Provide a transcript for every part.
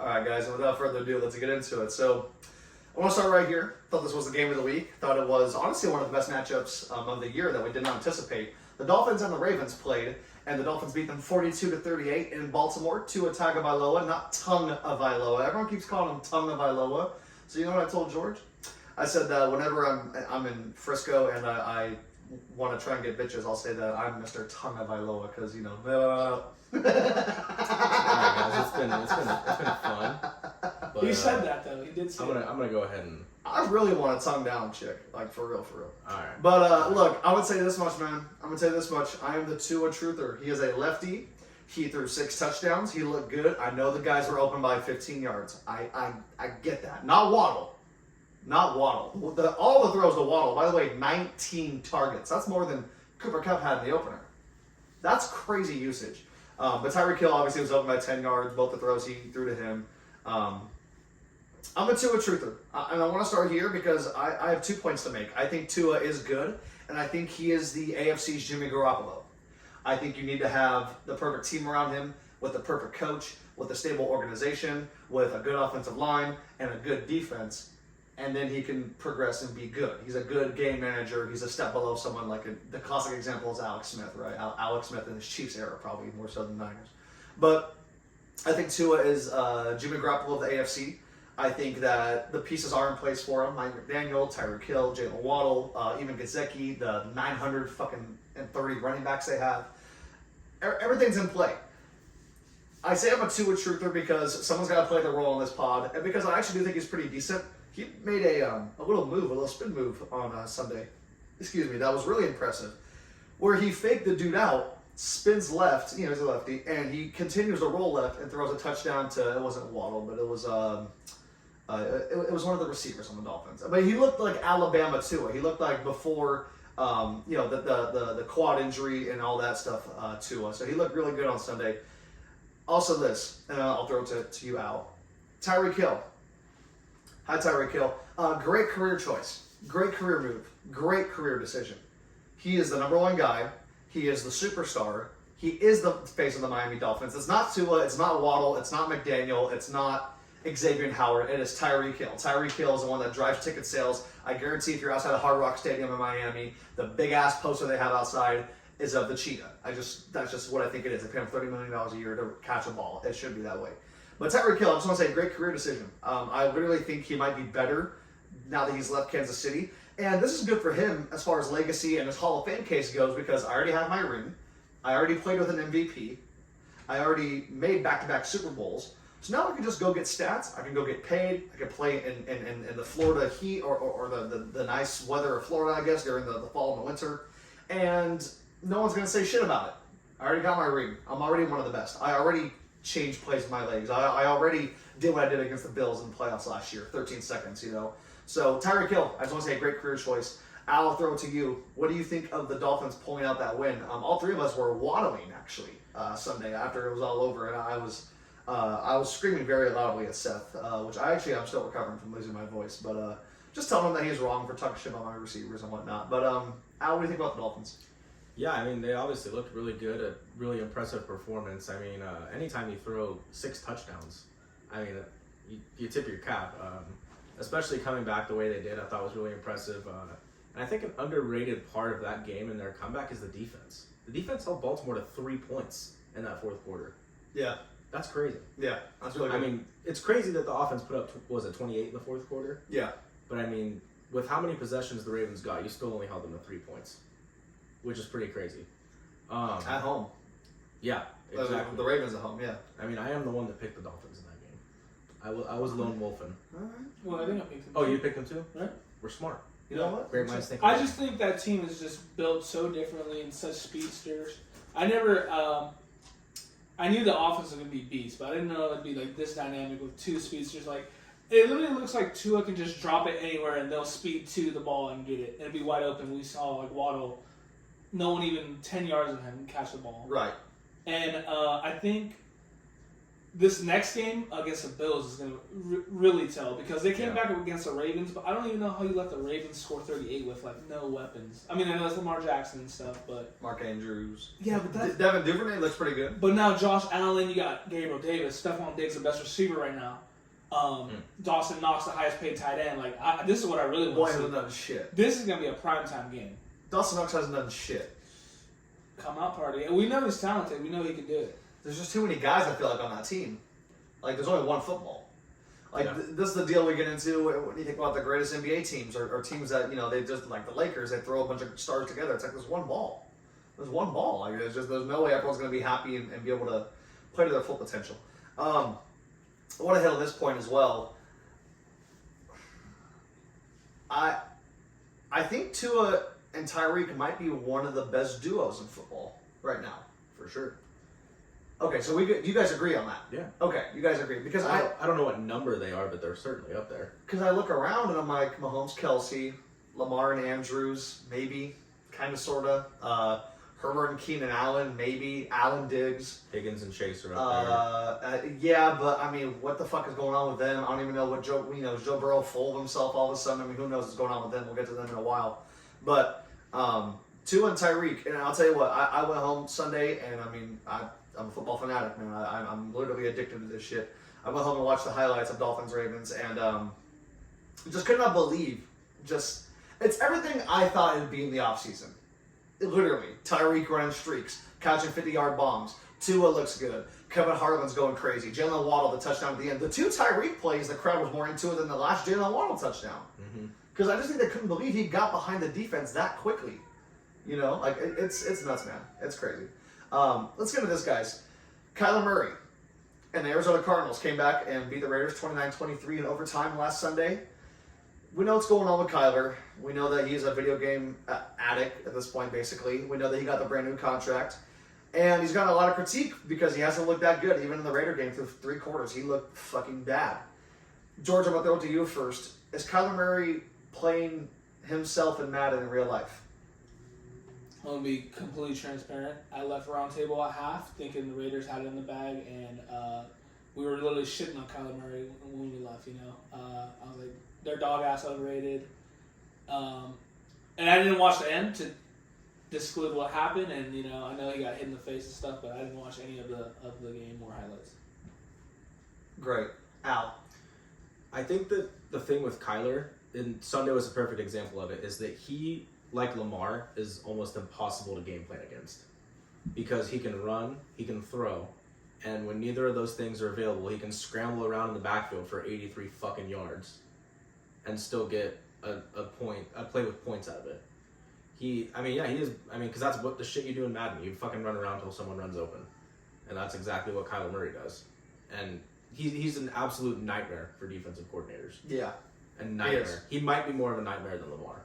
All right, guys, and without further ado, let's get into it. So, I want to start right here. Thought this was the game of the week. Thought it was, honestly, one of the best matchups of the year that we did not anticipate. The Dolphins and the Ravens played, and the Dolphins beat them 42-38 in Baltimore. Tua Tagovailoa, not Tongue-Ovailoa. Everyone keeps calling him Tongue-Ovailoa. So you know what I told George? I said that whenever I'm in Frisco and I want to try and get bitches, I'll say that I'm Mr. Tongue-Ovailoa because, you know. All right, guys, it's been fun. But, he said that though. He did say. I'm gonna go ahead and. I really want a tongue down chick, like for real. All right. But look, I would say this much, man. I'm gonna tell you this much. I am the Tua truther. He is a lefty. He threw 6 touchdowns. He looked good. I know the guys were open by 15 yards. I get that. Not Waddle. All the throws to Waddle. By the way, 19 targets. That's more than Cooper Kupp had in the opener. That's crazy usage. But Tyreek Hill obviously was open by 10 yards. Both the throws he threw to him. I'm a Tua truther. And I want to start here because I have 2 points to make. I think Tua is good, and I think he is the AFC's Jimmy Garoppolo. I think you need to have the perfect team around him, with the perfect coach, with a stable organization, with a good offensive line, and a good defense, and then he can progress and be good. He's a good game manager. He's a step below someone like the classic example is Alex Smith, right? Alex Smith in his Chiefs era, probably more so than Niners. But I think Tua is Jimmy Garoppolo of the AFC. I think that the pieces are in place for him. Mike McDaniel, Tyreek Hill, Jalen Waddle, even Gesicki, the 930 running backs they have. Everything's in play. I say I'm a Tua truther because someone's got to play the role in this pod, and because I actually do think he's pretty decent. He made a little spin move on Sunday. Excuse me, that was really impressive. Where he faked the dude out, spins left, he's a lefty, and he continues to roll left and throws a touchdown to, it wasn't Waddle, but it was it was one of the receivers on the Dolphins. But he looked like Alabama Tua. He looked like before the quad injury and all that stuff Tua. So he looked really good on Sunday. Also this, and I'll throw it to you, Al. Tyreek Hill. Hi, Tyreek Hill. Great career choice. Great career move. Great career decision. He is the number one guy. He is the superstar. He is the face of the Miami Dolphins. It's not Tua. It's not Waddle. It's not McDaniel. It's not Xavier Howard. It is Tyreek Hill. Tyreek Hill is the one that drives ticket sales. I guarantee if you're outside the Hard Rock Stadium in Miami, the big-ass poster they have outside is of the cheetah. That's just what I think it is. They pay him $30 million a year to catch a ball. It should be that way. But Tyreek Hill, I just want to say, great career decision. I literally think he might be better now that he's left Kansas City. And this is good for him as far as legacy and his Hall of Fame case goes because I already have my ring. I already played with an MVP. I already made back-to-back Super Bowls. So now I can just go get stats. I can go get paid. I can play in the Florida heat or the nice weather of Florida, I guess, during the fall and the winter. And no one's going to say shit about it. I already got my ring. I'm already one of the best. I already changed plays with my legs. I already did what I did against the Bills in the playoffs last year, 13 seconds, So Tyreek Hill, I just want to say a great career choice. Al, I'll throw it to you. What do you think of the Dolphins pulling out that win? All three of us were waddling, actually, Sunday after it was all over, and I was screaming very loudly at Seth, which I'm still recovering from losing my voice, but just telling him that he's wrong for talking shit about my receivers and whatnot. But Al, what do you think about the Dolphins? Yeah, I mean, they obviously looked really good, a really impressive performance. I mean, anytime you throw 6 touchdowns, I mean, you tip your cap. Especially coming back the way they did, I thought was really impressive. And I think an underrated part of that game and their comeback is the defense. The defense held Baltimore to 3 points in that fourth quarter. Yeah. That's crazy. Yeah, that's really good. I mean, it's crazy that the offense put up, 28 in the fourth quarter? Yeah. But I mean, with how many possessions the Ravens got, you still only held them to 3 points, which is pretty crazy. At home. Yeah, exactly. The Ravens at home, yeah. I mean, I am the one that picked the Dolphins in that game. I was lone wolfing. All right. Well, I think I picked them. Oh, you picked them too? Right. We're smart. You know what? Great minds think I alike. just think that team is just built so differently and such speedsters. I knew the offense was going to be beast, but I didn't know it would be like this dynamic with 2 speedsters. Like, it literally looks like Tua can just drop it anywhere and they'll speed to the ball and get it. And it'd be wide open. We saw like Waddle, no one even 10 yards of him catch the ball. Right. And I think this next game against the Bills is going to really tell because they came back against the Ravens, but I don't even know how you let the Ravens score 38 with like no weapons. I mean, I know it's Lamar Jackson and stuff, but Mark Andrews. Yeah, but that's... Devin Duvernay looks pretty good. But now Josh Allen, you got Gabriel Davis, Stephon Diggs, the best receiver right now. Dawson Knox, the highest paid tight end. Like this is what I really want Boy to see. hasn't done shit. This is going to be a primetime game. Dawson Knox hasn't done shit. Come out party. And we know he's talented. We know he can do it. There's just too many guys, I feel like, on that team. Like, there's only one football. Like, this is the deal we get into when you think about the greatest NBA teams or teams that, you know, they just, like the Lakers, they throw a bunch of stars together. It's like, there's one ball. There's one ball. Like, there's no way everyone's going to be happy and be able to play to their full potential. I want to hit on this point as well. I think Tua and Tyreek might be one of the best duos in football right now, for sure. Okay, so you guys agree on that? Yeah. Okay, you guys agree because I don't know what number they are, but they're certainly up there. Because I look around and I'm like Mahomes, Kelsey, Lamar and Andrews, maybe, kind of, sort of. Herbert and Keenan Allen, maybe. Allen Diggs. Higgins and Chase are up there. Yeah, but I mean, what the fuck is going on with them? I don't even know what Joe Burrow full of himself all of a sudden. I mean, who knows what's going on with them? We'll get to them in a while. But Tua and Tyreek, and I'll tell you what, I went home Sunday, and I mean, I'm a football fanatic, man. I'm literally addicted to this shit. I went home and watched the highlights of Dolphins-Ravens, and just could not believe. It's everything I thought it would be in the offseason. Literally, Tyreek running streaks, catching 50-yard bombs. Tua looks good. Kevin Harlan's going crazy. Jalen Waddle, the touchdown at the end. The two Tyreek plays, the crowd was more into it than the last Jalen Waddle touchdown. Because I just think they couldn't believe he got behind the defense that quickly. You know, like, it's nuts, man. It's crazy. Let's get into this, guys. Kyler Murray and the Arizona Cardinals came back and beat the Raiders 29-23 in overtime last Sunday. We know what's going on with Kyler. We know that he's a video game addict at this point, basically. We know that he got the brand new contract. And he's gotten a lot of critique because he hasn't looked that good. Even in the Raider game through 3 quarters, he looked fucking bad. George, I'm going to throw it to you first. Is Kyler Murray playing himself in Madden in real life? I'm going to be completely transparent. I left Roundtable at half thinking the Raiders had it in the bag, and we were literally shitting on Kyler Murray when we left, you know. I was like, they're dog-ass overrated. And I didn't watch the end to disclude what happened, and, you know, I know he got hit in the face and stuff, but I didn't watch any of the game or highlights. Great. Al? I think that the thing with Kyler, and Sunday was a perfect example of it, is that he, like Lamar, is almost impossible to game plan against. Because he can run, he can throw, and when neither of those things are available, he can scramble around in the backfield for 83 fucking yards and still get a play with points out of it. He is, because that's what the shit you do in Madden. You fucking run around until someone runs open. And that's exactly what Kyler Murray does. And he's an absolute nightmare for defensive coordinators. Yeah. A nightmare. He might be more of a nightmare than Lamar.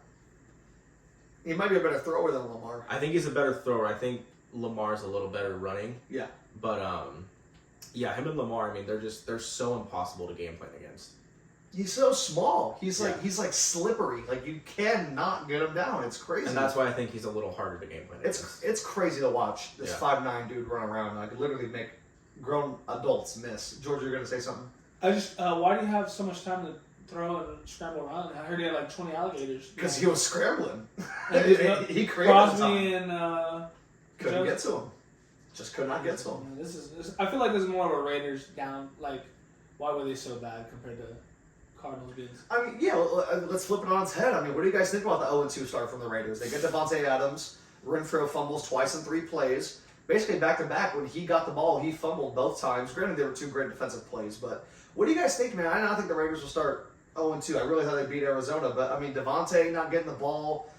He might be a better thrower than Lamar. I think he's a better thrower. I think Lamar's a little better running. Yeah. But, him and Lamar, I mean, they're so impossible to game plan against. He's so small. He's like slippery. Like, you cannot get him down. It's crazy. And that's why I think he's a little harder to game plan against. It's crazy to watch this 5'9" dude run around. Like, literally make grown adults miss. George, you're going to say something? I just, why do you have so much time to throw and scramble around? I heard he had like 20 alligators. Because he was scrambling. He created Crosby and couldn't get to him. Just could not get to him. This I feel like this is more of a Raiders down. Like, why were they so bad compared to Cardinals beans? I mean, yeah, let's flip it on its head. I mean, what do you guys think about the 0-2 start from the Raiders? They get Devontae Adams. Renfro fumbles twice in 3 plays. Basically, back-to-back, when he got the ball, he fumbled both times. Granted, they were 2 great defensive plays, but what do you guys think, man? I don't think the Raiders will start 0-2. I really thought they'd beat Arizona, but, I mean, Devontae not getting the ball.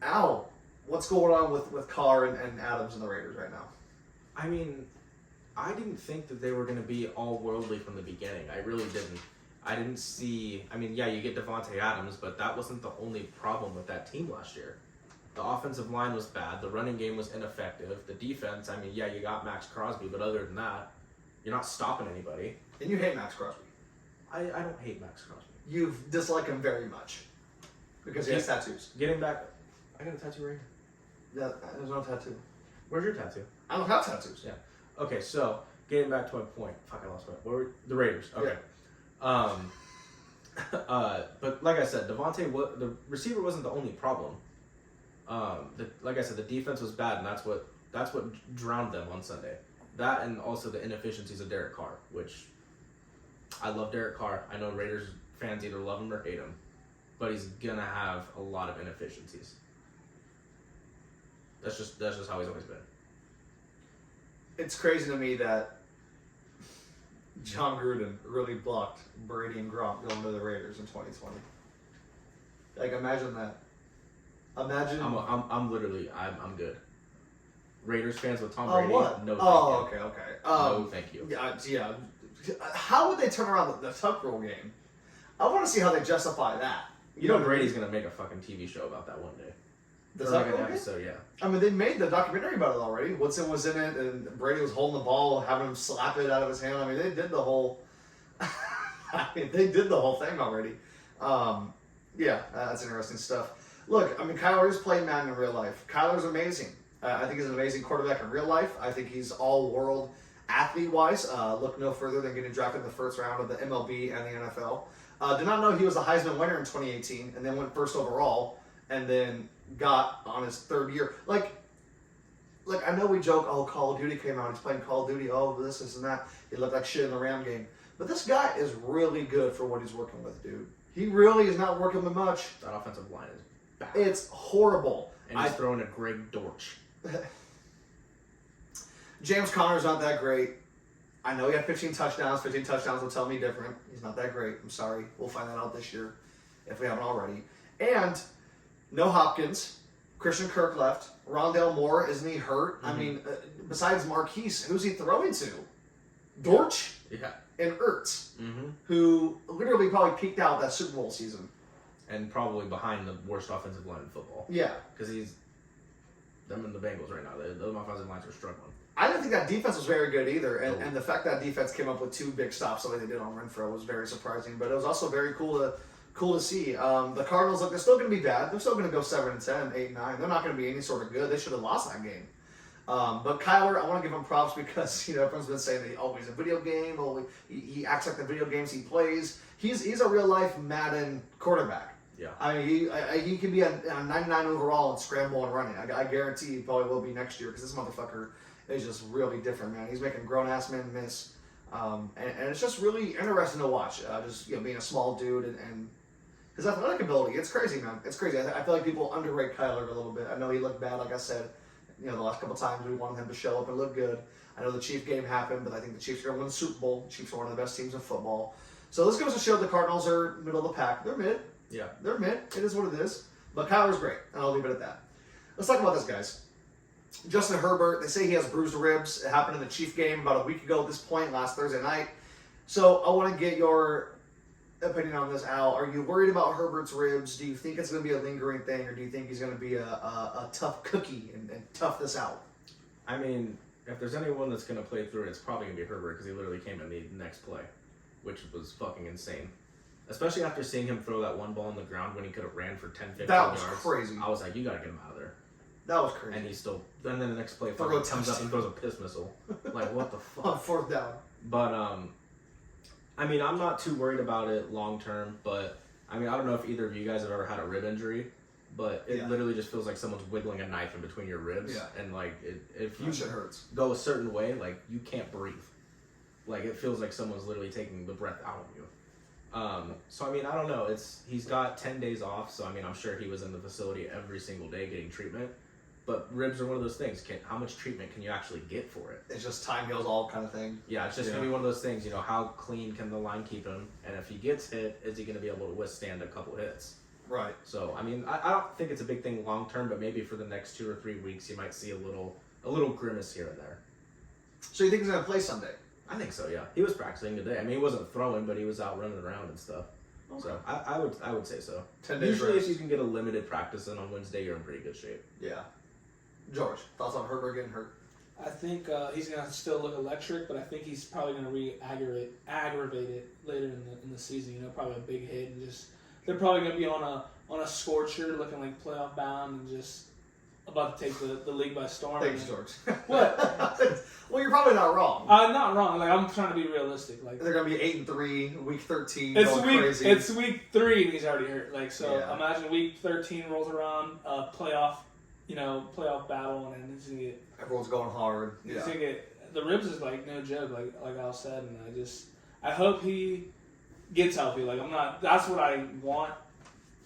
Al, what's going on with Carr and Adams and the Raiders right now? I mean, I didn't think that they were going to be all worldly from the beginning. I really didn't. I didn't see... I mean, yeah, you get Devontae Adams, but that wasn't the only problem with that team last year. The offensive line was bad. The running game was ineffective. The defense, I mean, yeah, you got Max Crosby, but other than that, you're not stopping anybody. And you hate Max Crosby. I don't hate Max Crosby. You dislike him very much. Because he has tattoos. Getting back... I got a tattoo right here. Yeah, there's no tattoo. Where's your tattoo? I don't have tattoos. Yeah. Okay, so getting back to my point. Fuck, I lost my. What were the Raiders? Okay. Yeah. But like I said, the receiver wasn't the only problem. Like I said, the defense was bad, and that's what drowned them on Sunday. That and also the inefficiencies of Derek Carr, which I love Derek Carr. I know Raiders fans either love him or hate him, but he's gonna have a lot of inefficiencies. That's just how he's always been. It's crazy to me that John Gruden really blocked Brady and Gronk going to the Raiders in 2020. Like, imagine that. Imagine. I'm literally I'm good. Raiders fans with Tom Brady. What? No. Oh, thank you. okay. No, thank you. Yeah. How would they turn around the Tuck Rule game? I want to see how they justify that. You know Brady's gonna make a fucking TV show about that one day. The or Tuck like an Rule game? episode, yeah. I mean, they made the documentary about it already. Woodson was in it, and Brady was holding the ball, having him slap it out of his hand. I mean, they did the whole. They did the whole thing already. Yeah, that's interesting stuff. Look, I mean, Kyler's playing Madden in real life. Kyler's amazing. I think he's an amazing quarterback in real life. I think he's all-world athlete-wise. Look no further than getting drafted in the first round of the MLB and the NFL. Did not know he was a Heisman winner in 2018, and then went first overall, and then got on his third year. Like I know we joke, oh, Call of Duty came out, he's playing Call of Duty, oh, this and that. He looked like shit in the Ram game. But this guy is really good for what he's working with, dude. He really is not working with much. That offensive line is bad. It's horrible. And he's throwing a Greg Dortch. James Conner's not that great. I know he had 15 touchdowns. 15 touchdowns will tell me different. He's not that great. I'm sorry. We'll find that out this year if we haven't already. And no Hopkins. Christian Kirk left. Rondale Moore, isn't he hurt? Mm-hmm. I mean, besides Marquise, who's he throwing to? Dortch? Yeah. And Ertz, who literally probably peaked out that Super Bowl season. And probably behind the worst offensive line in football. Yeah. Because them and the Bengals right now. The offensive lines are struggling. I didn't think that defense was very good either. And the fact that defense came up with 2 big stops the way they did on Renfro was very surprising. But it was also very cool to see. The Cardinals, look, they're still going to be bad. They're still going to go 7-10, 8-9. They're not going to be any sort of good. They should have lost that game. But Kyler, I want to give him props because everyone's been saying that he's a video game. He acts like the video games he plays. He's a real life Madden quarterback. Yeah. I mean, he can be a 99 overall and scramble and running. I guarantee he probably will be next year because this motherfucker is just really different, man. He's making grown ass men miss, and it's just really interesting to watch. Just being a small dude and his athletic ability, it's crazy, man. It's crazy. I feel like people underrate Kyler a little bit. I know he looked bad, like I said. The last couple times we wanted him to show up and look good. I know the Chiefs game happened, but I think the Chiefs are going to win the Super Bowl. The Chiefs are one of the best teams in football. So this goes to show the Cardinals are middle of the pack. They're mid. Yeah. They're mid. It is what it is. But Kyler's great, and I'll leave it at that. Let's talk about this, guys. Justin Herbert, they say he has bruised ribs. It happened in the Chief game about a week ago at this point, last Thursday night. So I want to get your opinion on this, Al. Are you worried about Herbert's ribs? Do you think it's going to be a lingering thing, or do you think he's going to be a tough cookie and tough this out? I mean, if there's anyone that's going to play through it, it's probably going to be Herbert because he literally came in the next play, which was fucking insane. Especially after seeing him throw that one ball on the ground when he could have ran for 10, 15 yards. That was crazy. I was like, you got to get him out of there. That was crazy. And he still... Then the next play fucking comes up and throws a piss missile. Like, what the fuck? On 4th down. But, I mean, I'm not too worried about it long term, but, I mean, I don't know if either of you guys have ever had a rib injury, but it literally just feels like someone's wiggling a knife in between your ribs. Yeah. And, like, if you shit hurts. Go a certain way, like, you can't breathe. Like, it feels like someone's literally taking the breath out of you. So, I mean, I don't know. He's got 10 days off, so, I mean, I'm sure he was in the facility every single day getting treatment. But ribs are one of those things. How much treatment can you actually get for it? It's just time heals all kind of thing. Yeah, it's just going to be one of those things, how clean can the line keep him? And if he gets hit, is he going to be able to withstand a couple hits? Right. So, I mean, I don't think it's a big thing long term, but maybe for the next 2 or 3 weeks, you might see a little grimace here and there. So you think he's going to play Sunday? I think so, yeah. He was practicing today. I mean, he wasn't throwing, but he was out running around and stuff. Okay. So I would say so. 10 days Usually, rest. if you can get a limited practice in on Wednesday, you're in pretty good shape. Yeah. George, thoughts on Herbert getting hurt? I think he's going to still look electric, but I think he's probably going to aggravate it later in the season. Probably a big hit, and they're probably going to be on a scorcher, looking like playoff bound, and just about to take the league by storm. Thanks, George. What? Well, you're probably not wrong. I'm not wrong. Like, I'm trying to be realistic. Like, They're gonna be 8-3, week 13. it's going crazy. It's week 3 and he's already hurt. Like, so Yeah. imagine week 13 rolls around, playoff battle, and then he's gonna get. Everyone's going hard. He's Yeah. gonna get the ribs is like no joke. Like Al said, and I hope he gets healthy. Like, I'm not. That's what I want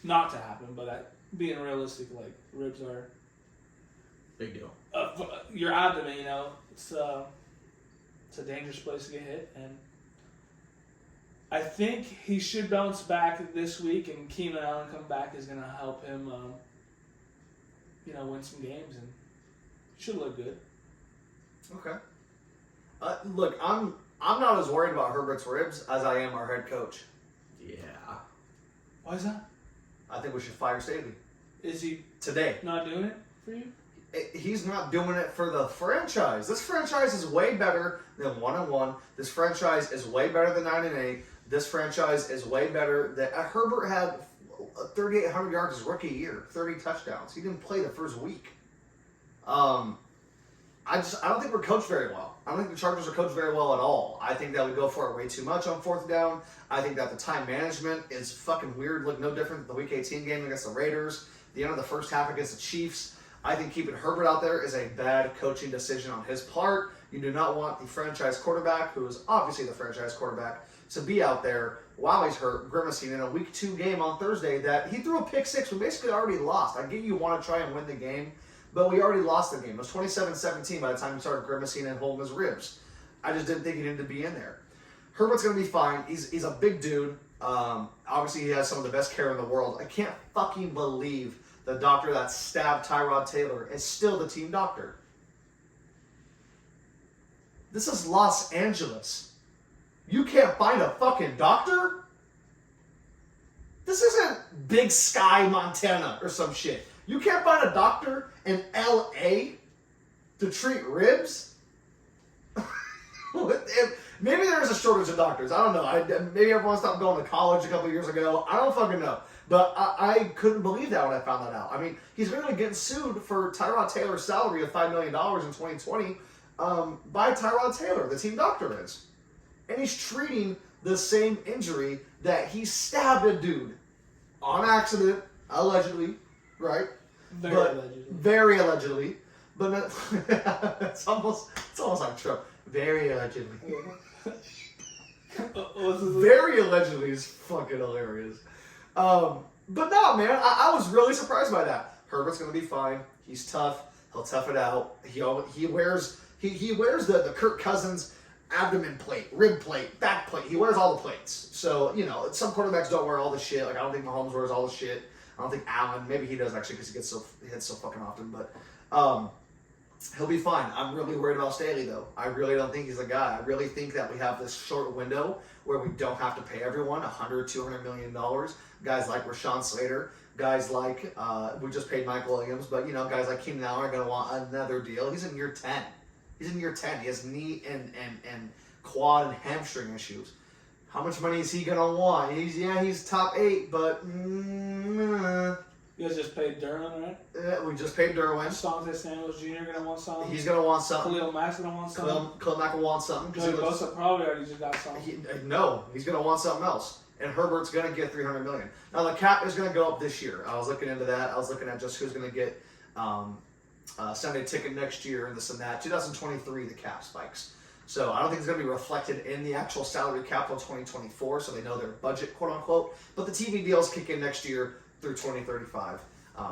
not to happen. But being realistic, like, ribs are Big deal. your abdomen. It's a dangerous place to get hit, and I think he should bounce back this week. And Keenan Allen come back is gonna help him, win some games, and should look good. Okay. Look, I'm not as worried about Herbert's ribs as I am our head coach. Yeah. Why is that? I think we should fire Staley Is he today. not doing it for you? He's not doing it for the franchise. This franchise is way better than 1-1. This franchise is way better than 9-8. This franchise is way better than Herbert had 3,800 yards his rookie year, 30 touchdowns. He didn't play the first week. I don't think we're coached very well. I don't think the Chargers are coached very well at all. I think that we go for it way too much on 4th down. I think that the time management is fucking weird. Look, no different than the Week 18 game against the Raiders, the end of the first half against the Chiefs. I think keeping Herbert out there is a bad coaching decision on his part. You do not want the franchise quarterback, who is obviously the franchise quarterback, to be out there while he's hurt, grimacing in a Week 2 game on Thursday that he threw a pick 6. We basically already lost. I get you want to try and win the game, but we already lost the game. It was 27-17 by the time he started grimacing and holding his ribs. I just didn't think he needed to be in there. Herbert's going to be fine. He's a big dude. Obviously, he has some of the best care in the world. I can't fucking believe the doctor that stabbed Tyrod Taylor is still the team doctor. This is Los Angeles. You can't find a fucking doctor? This isn't Big Sky, Montana or some shit. You can't find a doctor in L.A. to treat ribs? Maybe there's a shortage of doctors. I don't know. Maybe everyone stopped going to college a couple years ago. I don't fucking know. But I couldn't believe that when I found that out. I mean, he's going to get sued for Tyrod Taylor's salary of $5 million in 2020 by Tyrod Taylor, the team doctor is. And he's treating the same injury that he stabbed a dude on accident, allegedly, right? Very allegedly. But it's almost like Trump. Very allegedly. Very allegedly is fucking hilarious. But no, man, I was really surprised by that. Herbert's gonna be fine. He's tough. He'll tough it out. He wears the Kirk Cousins abdomen plate, rib plate, back plate. He wears all the plates. So some quarterbacks don't wear all the shit. Like I don't think Mahomes wears all the shit. I don't think Allen. Maybe he does actually because he hits so fucking often. But he'll be fine. I'm really worried about Staley though. I really don't think he's the guy. I really think that we have this short window where we don't have to pay everyone $100-200 million. Guys like Rashawn Slater, guys like we just paid Mike Williams, but guys like Keenan Allen are going to want another deal. He's in year 10. He's in year 10. He has knee and quad and hamstring issues. How much money is he going to want? He's top 8, but you guys just paid Derwin, right? We just paid Derwin. Asante Samuels Jr. going to want something. He's going to want something. Khalil Mack's going to want something. Khalil Mack will want something. Bosa probably already just got something. No, he's going to want something else. And Herbert's going to get $300 million. Now, the cap is going to go up this year. I was looking into that. I was looking at just who's going to get Sunday ticket next year and this and that. 2023, the cap spikes. So I don't think it's going to be reflected in the actual salary cap until 2024, so they know their budget, quote unquote. But the TV deals kick in next year through 2035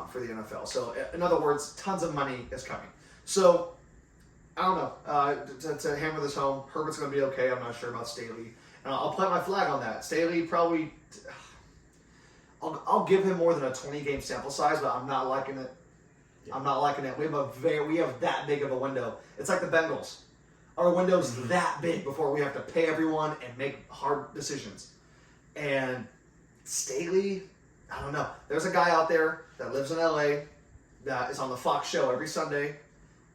for the NFL. So in other words, tons of money is coming. So I don't know. To hammer this home, Herbert's going to be okay. I'm not sure about Staley. And I'll plant my flag on that. Staley probably, I'll give him more than a 20-game sample size, but I'm not liking it. Yeah. I'm not liking it. We have that big of a window. It's like the Bengals. Our window's that big before we have to pay everyone and make hard decisions. And Staley, I don't know. There's a guy out there that lives in LA that is on the Fox show every Sunday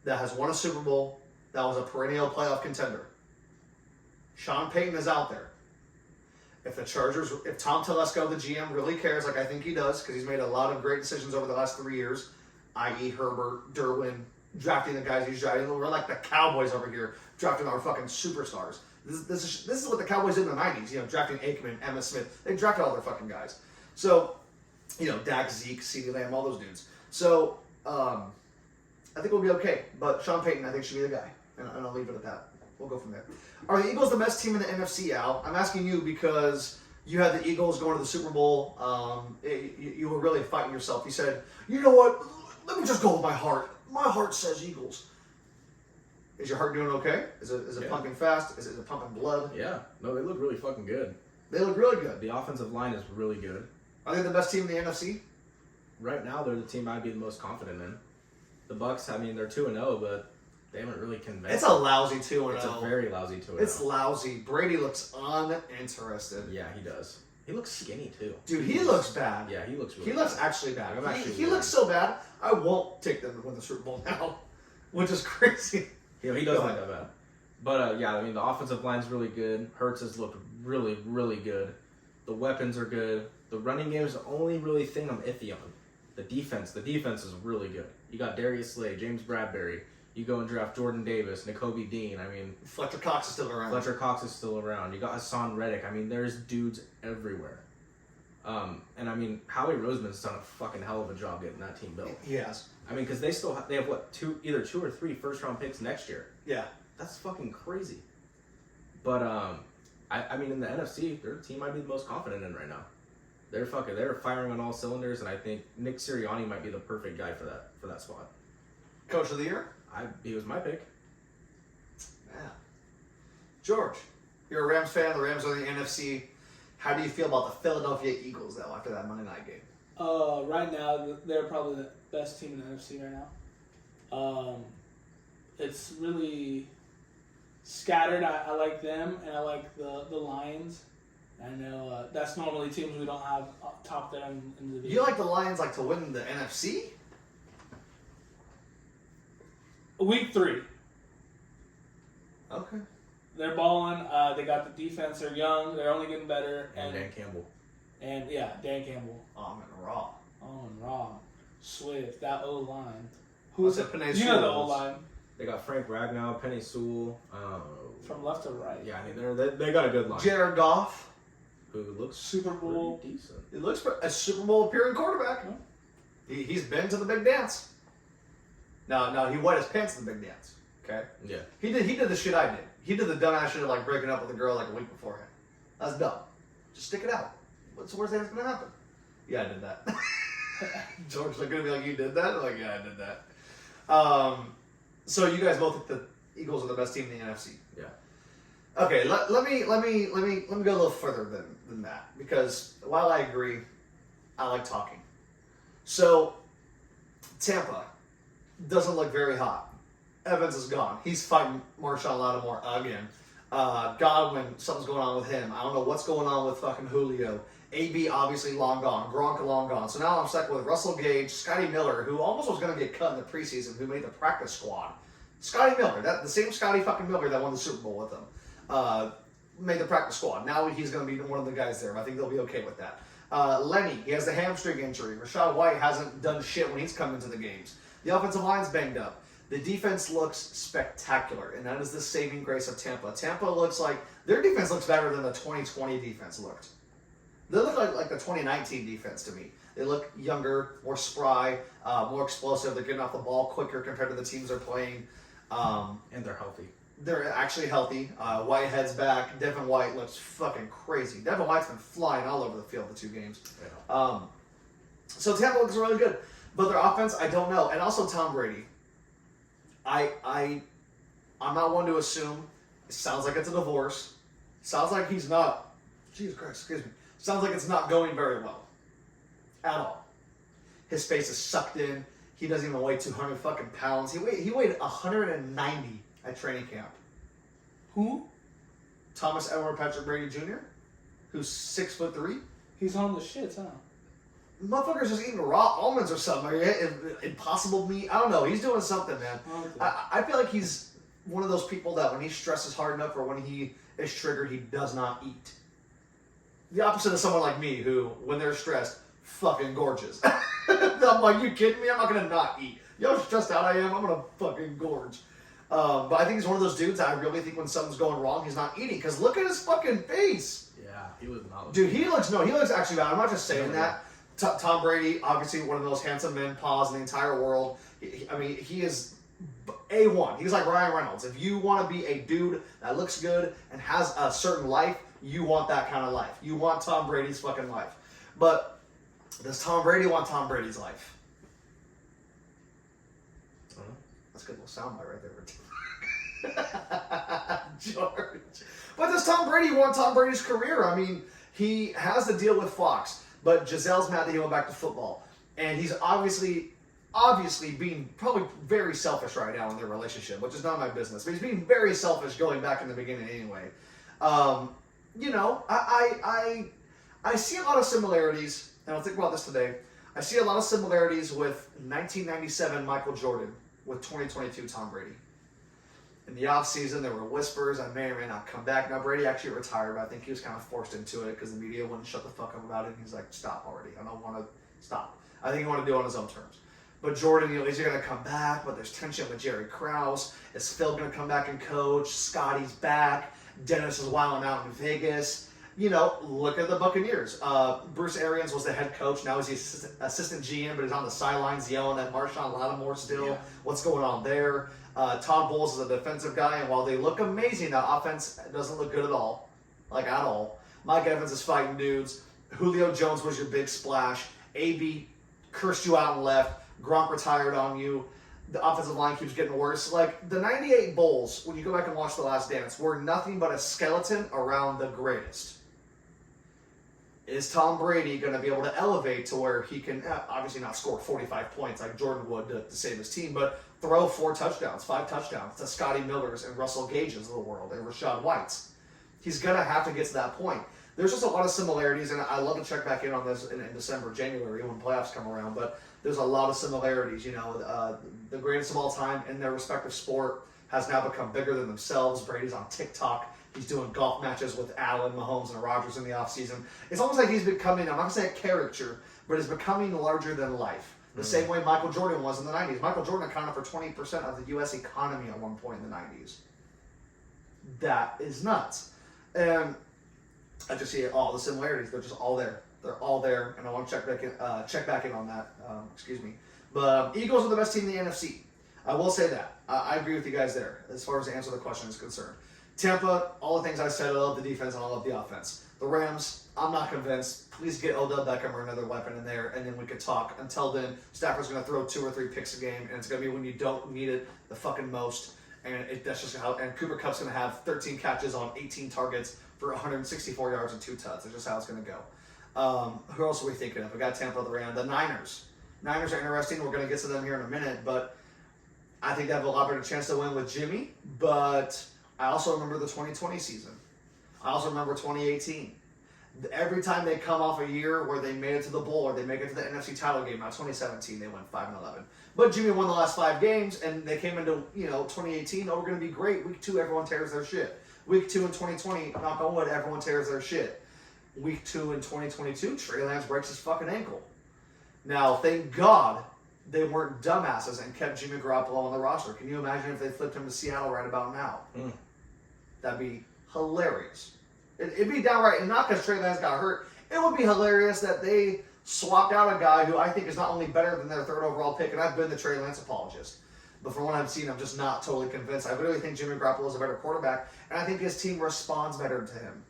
that has won a Super Bowl, that was a perennial playoff contender. Sean Payton is out there. If Tom Telesco, the GM, really cares, like I think he does, because he's made a lot of great decisions over the last 3 years, i.e. Herbert, Derwin, drafting the guys he's drafting. We're like the Cowboys over here, drafting our fucking superstars. This is what the Cowboys did in the 90s, drafting Aikman, Emmitt Smith. They drafted all their fucking guys. So, Dak, Zeke, CeeDee Lamb, all those dudes. So, I think we'll be okay. But Sean Payton, I think, should be the guy. And I'll leave it at that. We'll go from there. Are the Eagles the best team in the NFC, Al? I'm asking you because you had the Eagles going to the Super Bowl. You were really fighting yourself. You said, you know what? Let me just go with my heart. My heart says Eagles. Is your heart doing okay? Is it pumping fast? Is it pumping blood? Yeah. No, they look really fucking good. They look really good. The offensive line is really good. Are they the best team in the NFC? Right now, they're the team I'd be the most confident in. The Bucks, I mean, they're 2-0, but they haven't really convinced. It's a lousy 2-0. It's a very lousy 2-0. It's lousy. Brady looks uninterested. Yeah, he does. He looks skinny, too. Dude, he looks bad. Yeah, he looks really He bad. looks actually bad. He worried. looks so bad, I won't take them to win the Super Bowl now, which is crazy. Yeah, he doesn't look that bad. But, yeah, I mean, the offensive line's really good. Hurts has looked really, really good. The weapons are good. The running game is the only really thing I'm iffy on. The defense is really good. You got Darius Slay, James Bradbury. You go and draft Jordan Davis, Nakobe Dean. I mean, Fletcher Cox is still around. Fletcher Cox is still around. You got Hassan Reddick. I mean, there's dudes everywhere. And I mean, Howie Roseman's done a fucking hell of a job getting that team built. He has. I mean, because they have what, either 2 or 3 first-round picks next year. Yeah. That's fucking crazy. But I mean, in the NFC, their team I'd be the most confident in right now. They're firing on all cylinders, and I think Nick Sirianni might be the perfect guy for that spot. Coach of the year? He was my pick. Yeah. George, you're a Rams fan. The Rams are the NFC. How do you feel about the Philadelphia Eagles, though, after that Monday night game? Right now, they're probably the best team in the NFC right now. It's really scattered. I like them, and I like the Lions. I know that's normally teams we don't have top there in the division. You like the Lions to win the NFC? Week 3. Okay. They're balling. They got the defense. They're young. They're only getting better. And Dan Campbell. And yeah, Dan Campbell. Amon Ra. Swift. That O-line. Who's it? Penei You know the Sewell. O-line. They got Frank Ragnow, Penei Sewell. From left to right. Yeah, I mean, they got a good line. Jared Goff. Who looks Super Bowl. pretty decent. He looks a Super Bowl appearing quarterback. He's been to the big dance. No, he wet his pants in the big dance. Okay. Yeah. He did the shit I did. He did the dumbass shit of breaking up with a girl a week beforehand. That's dumb. Just stick it out. What's the worst thing that's gonna happen? Yeah, I did that. George's gonna be like, you did that? I'm like, yeah, I did that. So you guys both think the Eagles are the best team in the NFC. Yeah. Okay, let me go a little further than that, because while I agree, I like talking. So Tampa doesn't look very hot. Evans is gone. He's fighting Marshawn Lattimore again. Godwin, something's going on with him. I don't know what's going on with fucking Julio. AB obviously long gone. Gronk long gone. So now I'm stuck with Russell Gage, Scotty Miller, who almost was going to get cut in the preseason, who made the practice squad. Scotty Miller, the same Scotty fucking Miller that won the Super Bowl with them, made the practice squad. Now he's going to be one of the guys there. I think they'll be okay with that. Lenny, he has the hamstring injury. Rachaad White hasn't done shit when he's come into the games. The offensive line's banged up. The defense looks spectacular, and that is the saving grace of Tampa. Tampa looks like their defense looks better than the 2020 defense looked. They look like the 2019 defense to me. They look younger, more spry, more explosive. They're getting off the ball quicker compared to the teams they're playing. And they're healthy. They're actually healthy. Whitehead's back. Devin White looks fucking crazy. Devin White's been flying all over the field the 2 games. Yeah. So Tampa looks really good. But their offense, I don't know. And also Tom Brady. I'm not one to assume. It sounds like it's a divorce. Sounds like he's not. Jesus Christ, excuse me. Sounds like it's not going very well. At all. His face is sucked in. He doesn't even weigh 200 fucking pounds. He weighed 190 at training camp. Who? Thomas Edward Patrick Brady Jr., who's 6'3". He's on the shits, huh? Motherfucker's just eating raw almonds or something. Impossible meat. I don't know. He's doing something, man. Okay. I feel like he's one of those people that when he stresses hard enough or when he is triggered, he does not eat. The opposite of someone like me who, when they're stressed, fucking gorgeous. I'm like, you kidding me? I'm not going to not eat. You know how stressed out I am? I'm going to fucking gorge. But I think he's one of those dudes I really think when something's going wrong, he's not eating. Because look at his fucking face. Yeah, he was not. Dude, he looks actually bad. I'm not just saying that. Tom Brady, obviously one of the most handsome men, paws in the entire world. He is A1. He's like Ryan Reynolds. If you want to be a dude that looks good and has a certain life, you want that kind of life. You want Tom Brady's fucking life. But does Tom Brady want Tom Brady's life? That's a good little soundbite right there. George. But does Tom Brady want Tom Brady's career? I mean, he has the deal with Fox, but Gisele's mad that he went back to football. And he's obviously being probably very selfish right now in their relationship, which is none of my business. But he's being very selfish going back in the beginning anyway. You know, I see a lot of similarities, and I'll think about this today. I see a lot of similarities with 1997 Michael Jordan with 2022 Tom Brady. In the offseason, there were whispers, I may or may not come back. Now, Brady actually retired, but I think he was kind of forced into it because the media wouldn't shut the fuck up about it. And he's like, stop already. I don't want to stop. I think he wanted to do it on his own terms. But Jordan, you know, he's going to come back, but there's tension with Jerry Krause. Is Phil going to come back and coach? Scotty's back. Dennis is wilding out in Vegas. You know, look at the Buccaneers. Bruce Arians was the head coach. Now he's the assistant GM, but he's on the sidelines yelling at Marshawn Lattimore still. Yeah. What's going on there? Todd Bowles is a defensive guy, and while they look amazing, the offense doesn't look good at all. Like, at all. Mike Evans is fighting dudes. Julio Jones was your big splash. AB cursed you out and left. Gronk retired on you. The offensive line keeps getting worse. Like, the 98 Bulls, when you go back and watch The Last Dance, were nothing but a skeleton around the greatest. Is Tom Brady going to be able to elevate to where he can, obviously not score 45 points like Jordan would to save his team, but throw 5 touchdowns to Scotty Millers and Russell Gages of the world and Rashad Whites? He's going to have to get to that point. There's just a lot of similarities, and I love to check back in on this in December, January, when playoffs come around, but there's a lot of similarities. You know, the greatest of all time in their respective sport has now become bigger than themselves. Brady's on TikTok. He's doing golf matches with Allen, Mahomes, and Rodgers in the offseason. It's almost like he's becoming, I'm not going to say a caricature, but he's becoming larger than life. The same way Michael Jordan was in the 90s. Michael Jordan accounted for 20% of the U.S. economy at one point in the 90s. That is nuts. And I just see all the similarities. They're just all there. They're all there, and I want to check back in on that. Excuse me. But Eagles are the best team in the NFC. I will say that. I agree with you guys there as far as the answer to the question is concerned. Tampa, all the things I said, I love the defense and I love the offense. The Rams, I'm not convinced. Please get Odell Beckham or another weapon in there, and then we could talk. Until then, Stafford's going to throw 2 or 3 picks a game, and it's going to be when you don't need it the fucking most. And that's just how. And Cooper Kupp's going to have 13 catches on 18 targets for 164 yards and 2 touchdowns. That's just how it's going to go. Who else are we thinking of? We got Tampa, the Rams, the Niners. Niners are interesting. We're going to get to them here in a minute, but I think they have a lot better chance to win with Jimmy. But I also remember the 2020 season. I also remember 2018. Every time they come off a year where they made it to the bowl or they make it to the NFC title game, now 2017 they went 5-11. But Jimmy won the last 5 games, and they came into 2018. Oh, we're going to be great. Week 2, everyone tears their shit. Week 2 in 2020, knock on wood, everyone tears their shit. Week 2 in 2022, Trey Lance breaks his fucking ankle. Now, thank God they weren't dumbasses and kept Jimmy Garoppolo on the roster. Can you imagine if they flipped him to Seattle right about now? That'd be hilarious. It'd be downright, and not because Trey Lance got hurt, it would be hilarious that they swapped out a guy who I think is not only better than their 3rd overall pick, and I've been the Trey Lance apologist, but from what I've seen, I'm just not totally convinced. I really think Jimmy Garoppolo is a better quarterback, and I think his team responds better to him.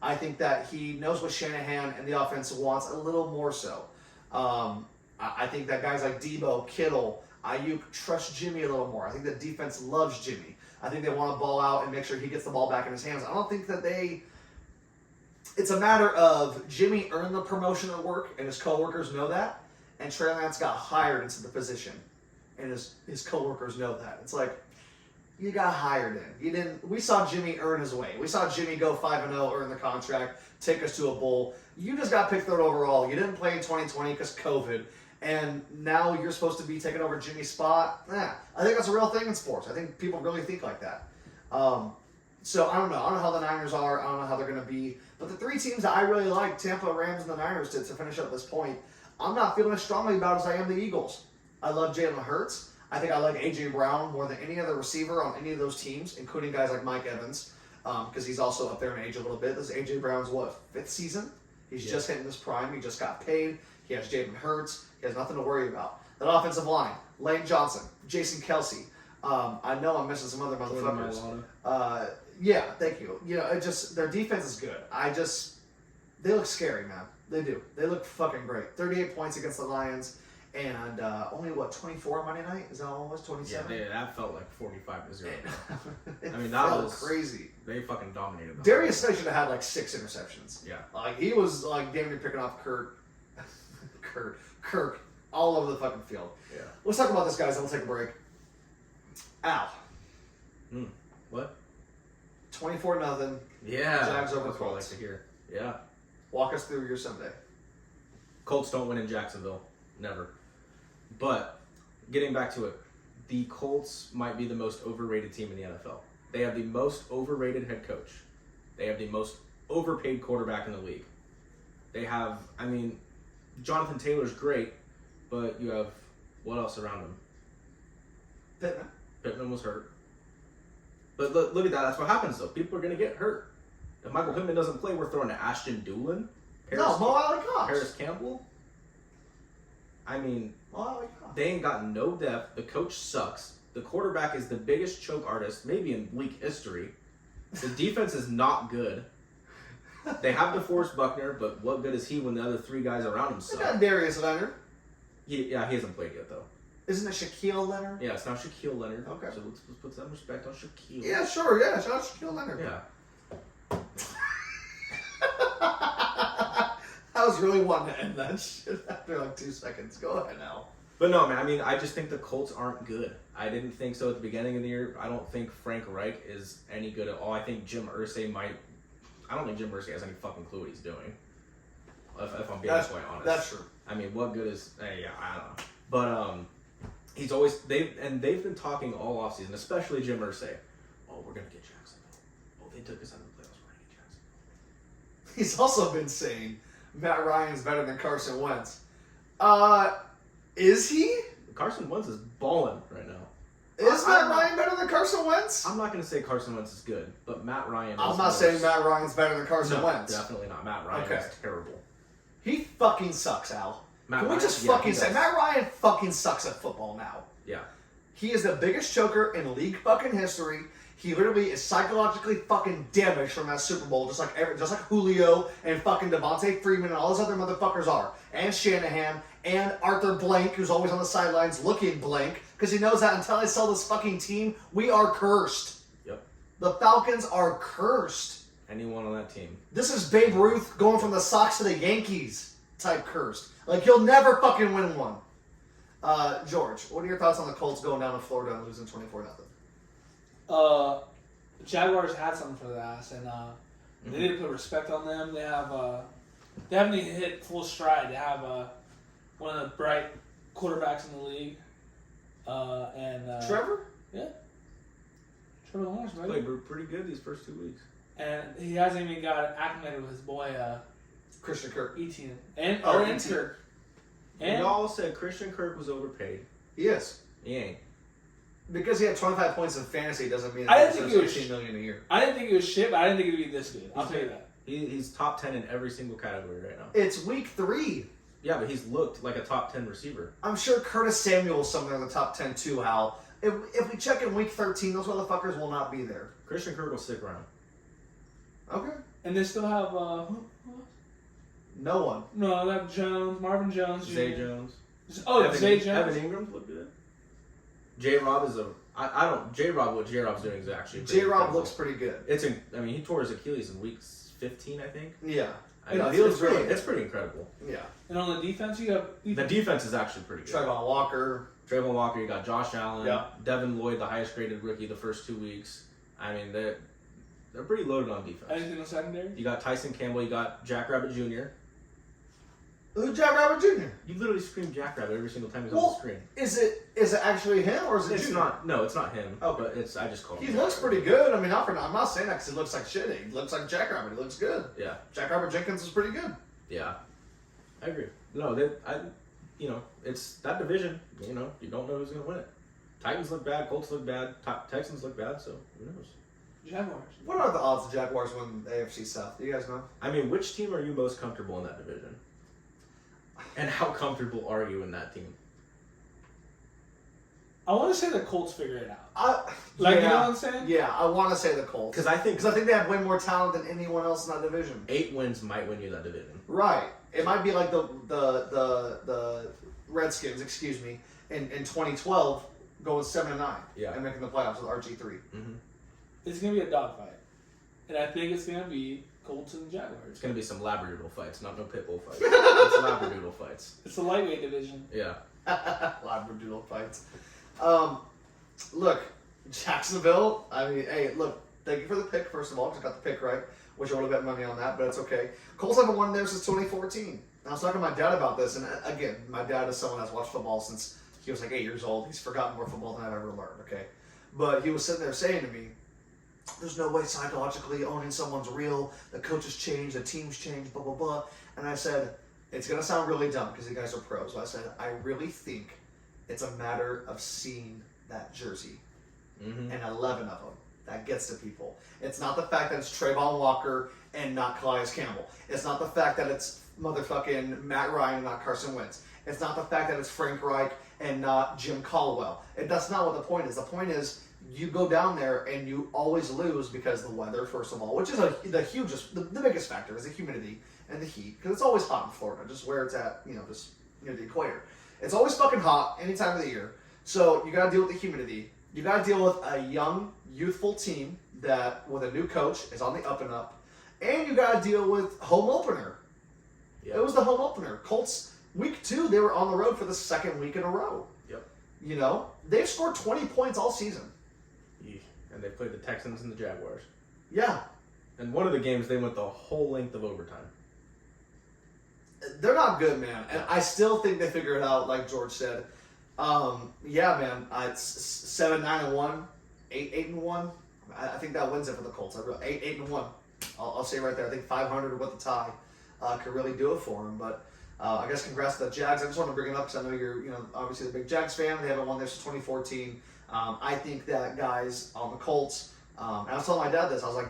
I think that he knows what Shanahan and the offense wants a little more so. I think that guys like Debo, Kittle, Ayuk trust Jimmy a little more. I think the defense loves Jimmy. I think they want to ball out and make sure he gets the ball back in his hands. I don't think that it's a matter of Jimmy earned the promotion at work, and his coworkers know that, and Trey Lance got hired into the position, and his coworkers know that. It's like, you got hired in. We saw Jimmy earn his way. We saw Jimmy go 5-0, earn the contract, take us to a bowl. You just got picked 3rd overall. You didn't play in 2020 because COVID, and now you're supposed to be taking over Jimmy's spot. I think that's a real thing in sports. I think people really think like that. So I don't know. I don't know how the Niners are. I don't know how they're going to be. But the three teams that I really like, Tampa, Rams, and the Niners, to finish up this point, I'm not feeling as strongly about as I am the Eagles. I love Jalen Hurts. I think I like A.J. Brown more than any other receiver on any of those teams, including guys like Mike Evans, because he's also up there in age a little bit. This is A.J. Brown's, fifth season? He's just hitting his prime. He just got paid. He has Jalen Hurts. He has nothing to worry about. That offensive line, Lane Johnson, Jason Kelsey. I know I'm missing some other motherfuckers. Yeah, thank you. Their defense is good. They look scary, man. They do. They look fucking great. 38 points against the Lions, and only 24 Monday night? Is that all it was? 27? Yeah, that felt like 45-0. I mean, that was crazy. They fucking dominated them. Darius Slay should have had like 6 interceptions. Yeah. Like, he was like damn near picking off Kirk all over the fucking field. Yeah. Let's talk about this, guys, and we'll take a break. Al. What? 24-0. Yeah. Jags over that's what I like Colts. to hear. Yeah. Walk us through your Sunday. Colts don't win in Jacksonville. Never. But, getting back to it, the Colts might be the most overrated team in the NFL. They have the most overrated head coach. They have the most overpaid quarterback in the league. They have, Jonathan Taylor's great, but you have, what else around him? Pittman was hurt. But look at that. That's what happens, though. People are going to get hurt. If Michael Pittman doesn't play, we're throwing to Ashton Doolin. Mo Alley Cox. Paris Campbell. Mo Alley Cox. They ain't got no depth. The coach sucks. The quarterback is the biggest choke artist, maybe in league history. The defense is not good. They have DeForest Buckner, but what good is he when the other 3 guys around him They suck? got Darius Leonard. He hasn't played yet, though. Isn't it Shaquille Leonard? Yeah, it's not Shaquille Leonard. Okay. So let's put some respect on Shaquille. Yeah, sure. Yeah, shout out Shaquille Leonard. Yeah. I was really wanting to end that shit after like 2 seconds. Go ahead now. But no, man, I just think the Colts aren't good. I didn't think so at the beginning of the year. I don't think Frank Reich is any good at all. I think Jim Irsay I don't think Jim Irsay has any fucking clue what he's doing. If I'm being quite honest. That's true. What good is... yeah, I don't know. But, he's always... They've been talking all offseason, especially Jim Irsay. Oh, we're going to get Jacksonville. Oh, they took us out of the playoffs. We're going to get Jacksonville. He's also been saying Matt Ryan's better than Carson Wentz. Is he? Carson Wentz is balling right now. Is Matt Ryan better than Carson Wentz? I'm not going to say Carson Wentz is good, but Matt Ryan is... I'm not saying Matt Ryan's better than Carson Wentz. Definitely not. Matt Ryan is terrible. He fucking sucks, Al. Can we just fucking say Matt Ryan fucking sucks at football now? Yeah. He is the biggest choker in league fucking history. He literally is psychologically fucking damaged from that Super Bowl, just like Julio and fucking Devontae Freeman and all those other motherfuckers are, and Shanahan and Arthur Blank, who's always on the sidelines looking blank, because he knows that until I sell this fucking team, we are cursed. Yep. The Falcons are cursed. Anyone on that team. This is Babe Ruth going from the Sox to the Yankees type cursed. Like, he'll never fucking win one. George, what are your thoughts on the Colts going down to Florida and losing 24-0? Jaguars had something for their ass, and they didn't put respect on them. They haven't even hit full stride. They have one of the bright quarterbacks in the league. Trevor? Yeah. Trevor Lawrence, right? Played pretty good these first 2 weeks. And he hasn't even got acclimated with his boy Christian Kirk. Etienne. And Etienne. Kirk. And Y'all said Christian Kirk was overpaid. He is. He ain't. Because he had 25 points in fantasy doesn't mean I that didn't he think deserves he was $15 million a year. I didn't think he was shit, but I didn't think he'd be this good. I'll tell you that. He's top 10 in every single category right now. It's week 3. Yeah, but he's looked like a top 10 receiver. I'm sure Curtis Samuel's somewhere in the top 10 too, Hal. If we check in week 13, those motherfuckers will not be there. Christian Kirk will stick around. Okay. And they still have who else? No one. No, they have Jones, Marvin Jones, Zay Jr. Jones. Oh, Zay Jones. Evan Ingram's look good. J-Rob is J-Rob, what J-Rob's doing is actually pretty J-Rob incredible. looks pretty good. He tore his Achilles in week 15, I think. Yeah. It's pretty incredible. Yeah. And on the defense, you have The defense is actually pretty good. Trayvon Walker. Trayvon Walker, you got Josh Allen, Yeah. Devin Lloyd, the highest graded rookie the first 2 weeks. They're pretty loaded on defense. anything in the secondary. You got Tyson Campbell, you got Jack Rabbit Jr. Who's Jack Rabbit Jr.? You literally scream Jackrabbit every single time he's on Well, the screen. is it actually him or is it It's Jr.? not. No, it's not him. Oh. But it's. I just call him. He looks pretty good. I mean, I'm not saying that because he looks like shit. He looks like Jackrabbit. He looks good. Yeah. Jackrabbit Jenkins is pretty good. Yeah. I agree. No, it's that division. You know, you don't know who's gonna win it. Titans look bad. Colts look bad. Texans look bad. So who knows? Jaguars. What are the odds of Jaguars win the AFC South? Do you guys know? I mean, which team are you most comfortable in that division? And how comfortable are you in that team? I want to say the Colts figure it out. You yeah, know what I'm saying? Yeah, I want to say the Colts Because I think they have way more talent than anyone else in that division. 8 wins might win you that division. Right. It might be like the Redskins, excuse me, in 2012 going 7-9 Yeah. and making the playoffs with RG3. Mm-hmm. It's gonna be a dogfight, and I think it's gonna be Colts and Jaguars. It's gonna be some Labradoodle fights, not no pit bull fights. It's Labradoodle fights. It's the lightweight division. Yeah. Labradoodle fights. Look, Jacksonville. I mean, hey, look. Thank you for the pick. First of all, because I got the pick right. Wish I would have bet money on that, but it's okay. Colts haven't won there since 2014. And I was talking to my dad about this, and again, my dad is someone that's watched football since he was like 8 years old. He's forgotten more football than I've ever learned. Okay, but he was sitting there saying to me, "There's no way psychologically owning someone's real. The coaches change, the teams change, blah blah blah." And I said, "It's gonna sound really dumb because you guys are pros." But I said, "I really think it's a matter of seeing that jersey Mm-hmm. and 11 of them. That gets to people. It's not the fact that it's Trayvon Walker and not Calais Campbell. It's not the fact that it's motherfucking Matt Ryan and not Carson Wentz. It's not the fact that it's Frank Reich and not Jim Caldwell. That's not what the point is. The point is you go down there and you always lose because the weather, first of all, which is the biggest factor is the humidity and the heat, because it's always hot in Florida, just where it's at, just near the equator. It's always fucking hot any time of the year. So you got to deal with the humidity. You got to deal with a young, youthful team that, with a new coach, is on the up and up. And you got to deal with home opener. Yeah. It was the home opener. Colts, week 2, they were on the road for the second week in a row. Yep. They've scored 20 points all season. And they played the Texans and the Jaguars. Yeah. And one of the games, they went the whole length of overtime. They're not good, man. And I still think they figure it out, like George said. Yeah, man. It's 7-9-1, 8-1. I think that wins it for the Colts. 8-1. I'll say right there. I think 500 with the tie could really do it for them. But I guess congrats to the Jags. I just want to bring it up because I know you're, obviously the big Jags fan. They haven't won there since 2014. I think that guys on the Colts. And I was telling my dad this. I was like,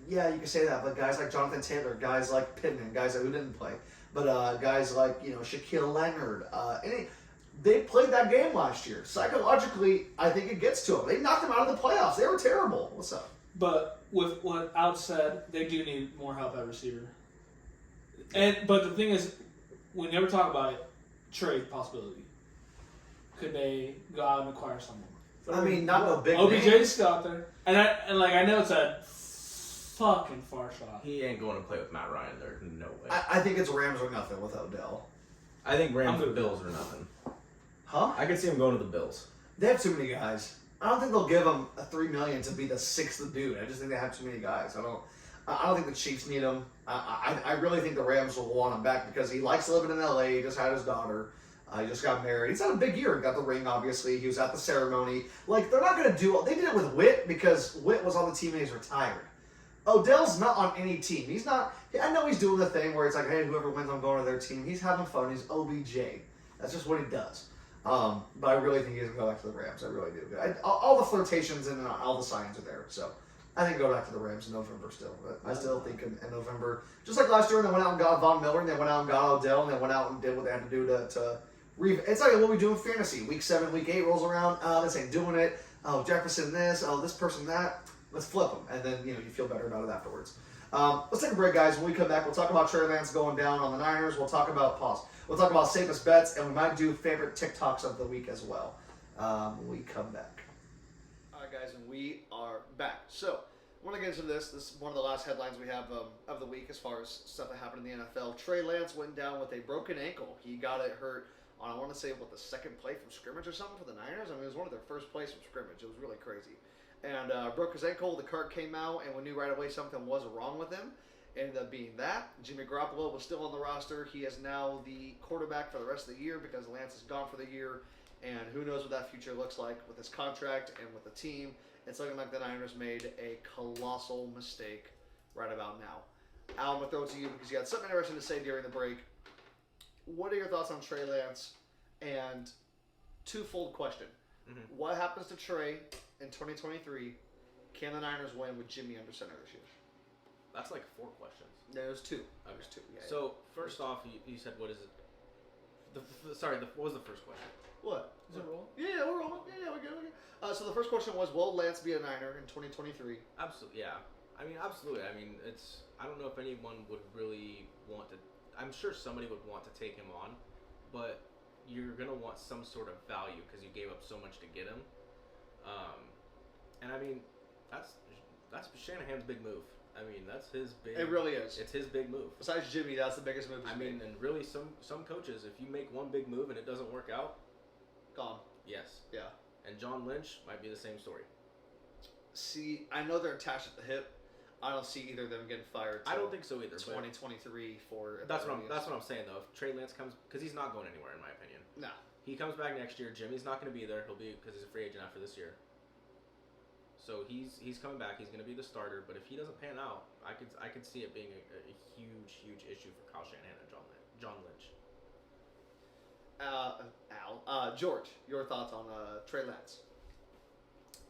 yeah, you can say that, but guys like Jonathan Taylor, guys like Pittman, guys who didn't play, but guys like Shaquille Leonard, they played that game last year. Psychologically, I think it gets to them. They knocked them out of the playoffs. They were terrible. What's up? But with what Al said, they do need more help at receiver. But the thing is, we never talk about it. Trade possibility. Could they go out and acquire someone? I mean, not no big OBJ's name. still out there, and I know it's a fucking far shot. He ain't going to play with Matt Ryan. There's no way. I think it's Rams or nothing with Odell. I think Rams I'm and Bills or nothing. Huh? I could see him going to the Bills. They have too many guys. I don't think they'll give him a $3 million to be the 6th dude. I just think they have too many guys. I don't think the Chiefs need him. I really think the Rams will want him back because he likes living in LA. He just had his daughter. He just got married. He's had a big year. He got the ring, obviously. He was at the ceremony. Like, they're not going to do... They did it with Witt because Witt was on the team and he's retired. Odell's not on any team. He's not... I know he's doing the thing where it's like, hey, whoever wins, I'm going to their team. He's having fun. He's OBJ. That's just what he does. But I really think he's going to go back to the Rams. I really do. All the flirtations and all the signs are there. So I think go back to the Rams in November still. But I still think in November, just like last year when they went out and got Von Miller and they went out and got Odell and they went out and did what they had to do to it's like what we do in fantasy. Week 7, week 8 rolls around. This ain't doing it. Oh, Jefferson this. Oh, this person that. Let's flip them. And then, you feel better about it afterwards. Let's take a break, guys. When we come back, we'll talk about Trey Lance going down on the Niners. We'll talk about We'll talk about safest bets, and we might do favorite TikToks of the week as well when we come back. All right, guys, and we are back. So I want to get into this. This is one of the last headlines we have of the week as far as stuff that happened in the NFL. Trey Lance went down with a broken ankle. He got it hurt on, I want to say, the second play from scrimmage or something for the Niners. I mean, it was one of their first plays from scrimmage. It was really crazy. And broke his ankle. The cart came out, and we knew right away something was wrong with him. Ended up being that. Jimmy Garoppolo was still on the roster. He is now the quarterback for the rest of the year because Lance is gone for the year. And who knows what that future looks like with his contract and with the team. It's looking like the Niners made a colossal mistake right about now. Al, I'm going to throw it to you because you had something interesting to say during the break. What are your thoughts on Trey Lance? And twofold question. Mm-hmm. What happens to Trey in 2023? Can the Niners win with Jimmy under center this year? That's like 4 questions. There's 2. Okay. There's 2. Yeah, So first off, you said what is it? What was the first question? What? Is it roll? Yeah, we're rolling. Yeah, we're good. So the first question was, will Lance be a Niner in 2023? Absolutely, yeah. I mean, absolutely. I mean, I don't know if anyone would really want to. I'm sure somebody would want to take him on, but you're gonna want some sort of value because you gave up so much to get him. And I mean, that's Shanahan's big move. I mean, that's his big. It really is. It's his big move. Besides Jimmy, that's the biggest move. I mean, and really, some coaches, if you make one big move and it doesn't work out, gone. yes. Yeah. And John Lynch might be the same story. See, I know they're attached at the hip. I don't see either of them getting fired. I don't think so either. 2023 for. That's what I'm saying though. If Trey Lance comes, because he's not going anywhere in my opinion. No. He comes back next year. Jimmy's not going to be there. He'll be because he's a free agent after this year. So he's coming back. He's going to be the starter. But if he doesn't pan out, I could see it being a huge issue for Kyle Shanahan and John Lynch. Al, George, your thoughts on Trey Lance?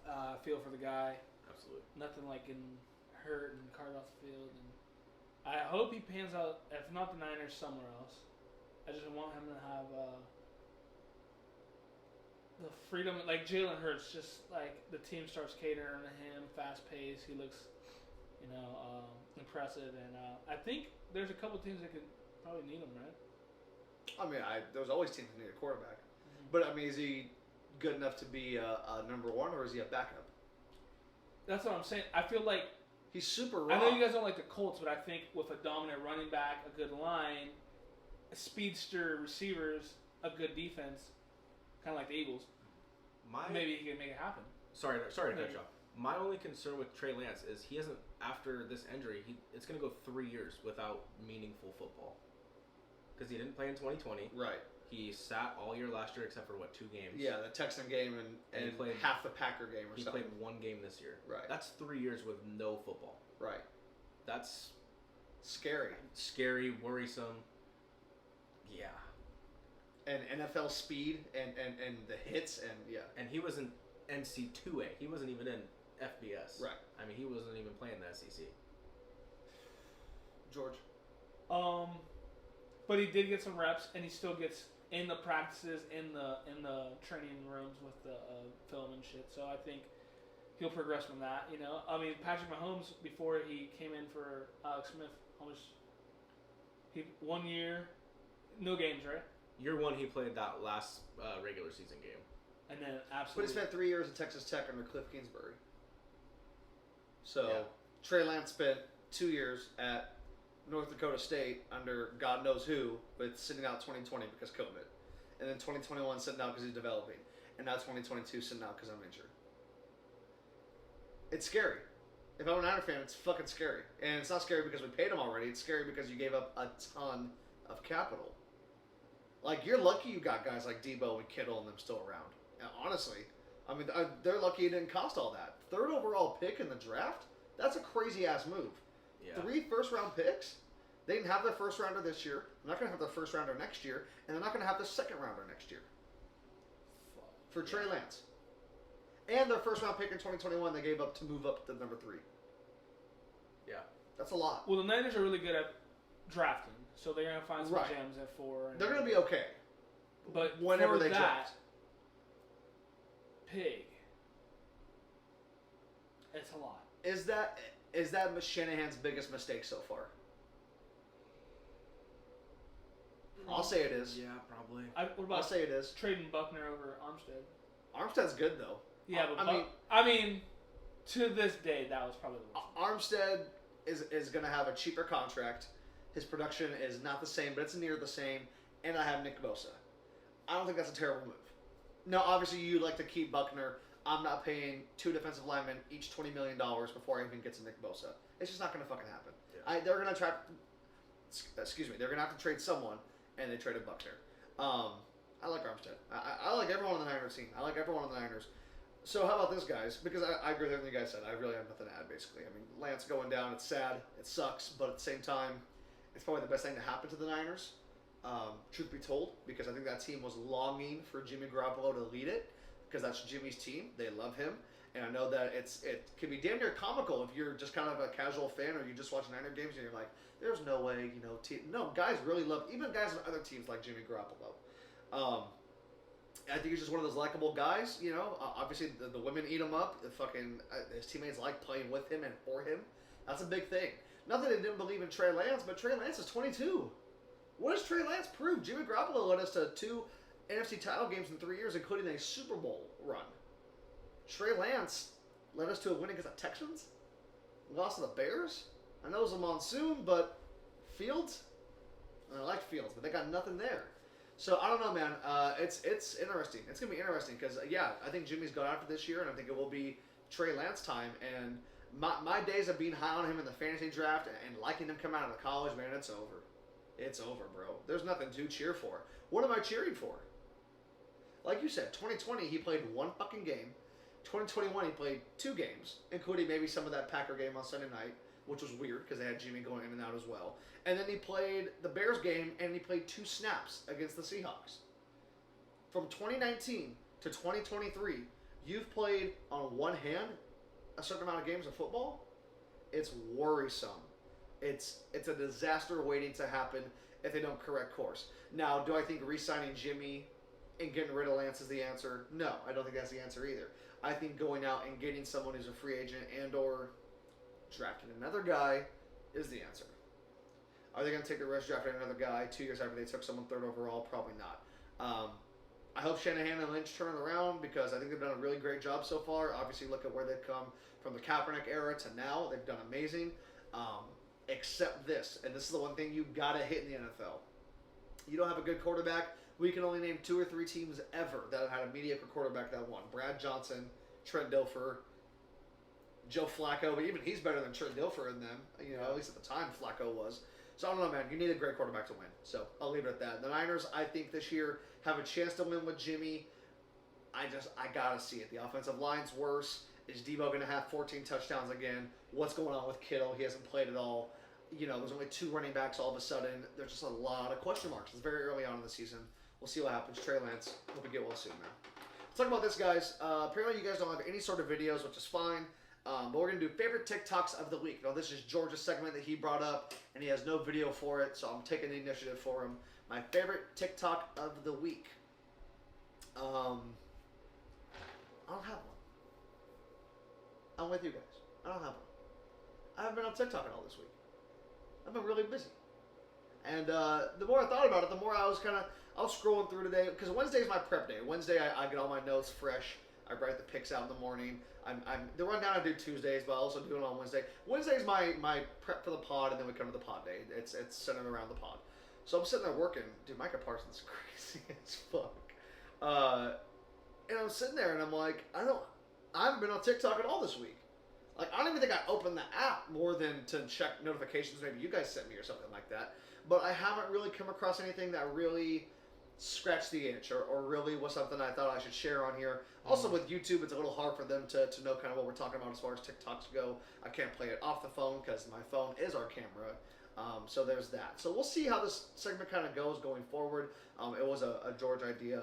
I feel for the guy. Absolutely. Nothing like getting hurt and carted off the field, and I hope he pans out. If not the Niners, somewhere else. I just want him to have the freedom, like Jalen Hurts. Just like the team starts catering to him, fast pace. He looks, impressive, and I think there's a couple teams that could probably need him, right? I mean, there's always teams that need a quarterback, but I mean, is he good enough to be a number one, or is he a backup? That's what I'm saying. I feel like he's super raw. I know you guys don't like the Colts, but I think with a dominant running back, a good line, speedster receivers, a good defense, kind of like the Eagles, maybe he can make it happen. Sorry to cut you off. My only concern with Trey Lance is he hasn't, after this injury, it's going to go 3 years without meaningful football. Because he didn't play in 2020. Right. He sat all year last year except for, 2 games? Yeah, the Texan game and he played half the Packer game or something. He played 1 game this year. Right. That's 3 years with no football. Right. That's scary. Scary, worrisome. Yeah. And NFL speed and the hits and yeah. And he was in NC2A. He wasn't even in FBS. Right. I mean, he wasn't even playing the SEC. George. But he did get some reps, and he still gets in the practices, in the training rooms with the film and shit. So I think he'll progress from that. I mean, Patrick Mahomes, before he came in for Alex Smith, 1 year, no games, right? Year 1, he played that last regular season game. And then absolutely. But he spent 3 years at Texas Tech under Cliff Kingsbury. So Yeah. Trey Lance spent 2 years at North Dakota State under God knows who, but sitting out 2020 because COVID. And then 2021 sitting out because he's developing. And now 2022 sitting out because I'm injured. It's scary. If I'm a Niner fan, it's fucking scary. And it's not scary because we paid him already. It's scary because you gave up a ton of capital. Like, you're lucky you got guys like Debo and Kittle and them still around. And honestly, I mean, they're lucky it didn't cost all that. 3rd overall pick in the draft? That's a crazy-ass move. Yeah. 3 first-round picks? They didn't have their first rounder this year. They're not going to have their first rounder next year. And they're not going to have the second rounder next year. For Trey Lance. And their first-round pick in 2021 they gave up to move up to number 3. Yeah. That's a lot. Well, the Niners are really good at drafting, so they're going to find some Right. gems at 4. They're going to be okay. But whenever for they that, draft. Pig, it's a lot. Is that Shanahan's biggest mistake so far? I'll say it is. Yeah, probably. What about I'll say it is. trading Buckner over Armstead? Armstead's good though. Yeah, but I mean, to this day, that was probably the worst. Armstead is going to have a cheaper contract. His production is not the same, but it's near the same. And I have Nick Bosa. I don't think that's a terrible move. Now, obviously, you'd like to keep Buckner. I'm not paying 2 defensive linemen each $20 million before I even get to Nick Bosa. It's just not going to fucking happen. Yeah. They're gonna try. Excuse me. They're gonna have to trade someone, and they traded Buck there. I like Armstead. I like everyone on the Niners team. I like everyone on the Niners. So how about this, guys? Because I agree with everything you guys said. I really have nothing to add, basically. I mean, Lance going down, it's sad. It sucks. But at the same time, it's probably the best thing to happen to the Niners. Truth be told, because I think that team was longing for Jimmy Garoppolo to lead it, because that's Jimmy's team. They love him. And I know that it can be damn near comical if you're just kind of a casual fan or you just watch Niner games and you're like, there's no way, no, guys really love, even guys on other teams like Jimmy Garoppolo. I think he's just one of those likable guys, Obviously, the women eat him up. His teammates like playing with him and for him. That's a big thing. Not that they didn't believe in Trey Lance, but Trey Lance is 22. What does Trey Lance prove? Jimmy Garoppolo led us to 2 NFC title games in 3 years, including a Super Bowl run. Trey Lance led us to a win against the Texans. Lost to the Bears. I know it was a monsoon, but Fields. I like Fields, but they got nothing there. So I don't know, man. It's interesting. It's gonna be interesting because I think Jimmy's gone after this year, and I think it will be Trey Lance time. And my days of being high on him in the fantasy draft and liking him come out of the college, man, it's over. It's over, bro. There's nothing to cheer for. What am I cheering for? Like you said, 2020 he played 1 fucking game. 2021 he played 2 games, including maybe some of that Packer game on Sunday night, which was weird because they had Jimmy going in and out as well. And then he played the Bears game, and he played 2 snaps against the Seahawks. From 2019 to 2023, you've played on one hand a certain amount of games of football. It's worrisome. It's a disaster waiting to happen if they don't correct course. Now, do I think re-signing Jimmy and getting rid of Lance is the answer? No, I don't think that's the answer either. I think going out and getting someone who's a free agent and or drafting another guy is the answer. Are they going to take the risk drafting another guy 2 years after they took someone 3rd overall? Probably not. I hope Shanahan and Lynch turn around because I think they've done a really great job so far. Obviously, look at where they've come from the Kaepernick era to now. They've done amazing. Except this, and this is the one thing you got to hit in the NFL. You don't have a good quarterback. We can only name 2 or 3 teams ever that have had a mediocre quarterback that won. Brad Johnson, Trent Dilfer, Joe Flacco, but even he's better than Trent Dilfer in them. At least at the time Flacco was. So I don't know, man. You need a great quarterback to win. So I'll leave it at that. The Niners, I think this year have a chance to win with Jimmy. I gotta see it. The offensive line's worse. Is Debo going to have 14 touchdowns again? What's going on with Kittle? He hasn't played at all. There's only 2 running backs all of a sudden. There's just a lot of question marks. It's very early on in the season. We'll see what happens. Trey Lance, hope we get well soon, man. Let's talk about this, guys. Apparently you guys don't have any sort of videos, which is fine. But we're going to do favorite TikToks of the week. Now, this is George's segment that he brought up, and he has no video for it, so I'm taking the initiative for him. My favorite TikTok of the week. I don't have one. I'm with you guys. I don't have one. I haven't been on TikTok at all this week. I've been really busy. And the more I thought about it, the more I was scrolling through today. Because Wednesday is my prep day. Wednesday, I get all my notes fresh. I write the picks out in the morning. The rundown I do Tuesdays, but I also do it on Wednesday. Wednesday is my prep for the pod, and then we come to the pod day. It's centered around the pod. So I'm sitting there working. Dude, Micah Parsons is crazy as fuck. And I'm sitting there, and I'm like, I haven't been on TikTok at all this week. Like, I don't even think I opened the app more than to check notifications. Maybe you guys sent me or something like that. But I haven't really come across anything that really scratched the itch or really was something I thought I should share on here. Also, with YouTube, it's a little hard for them to know kind of what we're talking about as far as TikToks go. I can't play it off the phone because my phone is our camera. So there's that. So we'll see how this segment kind of goes going forward. It was a George idea.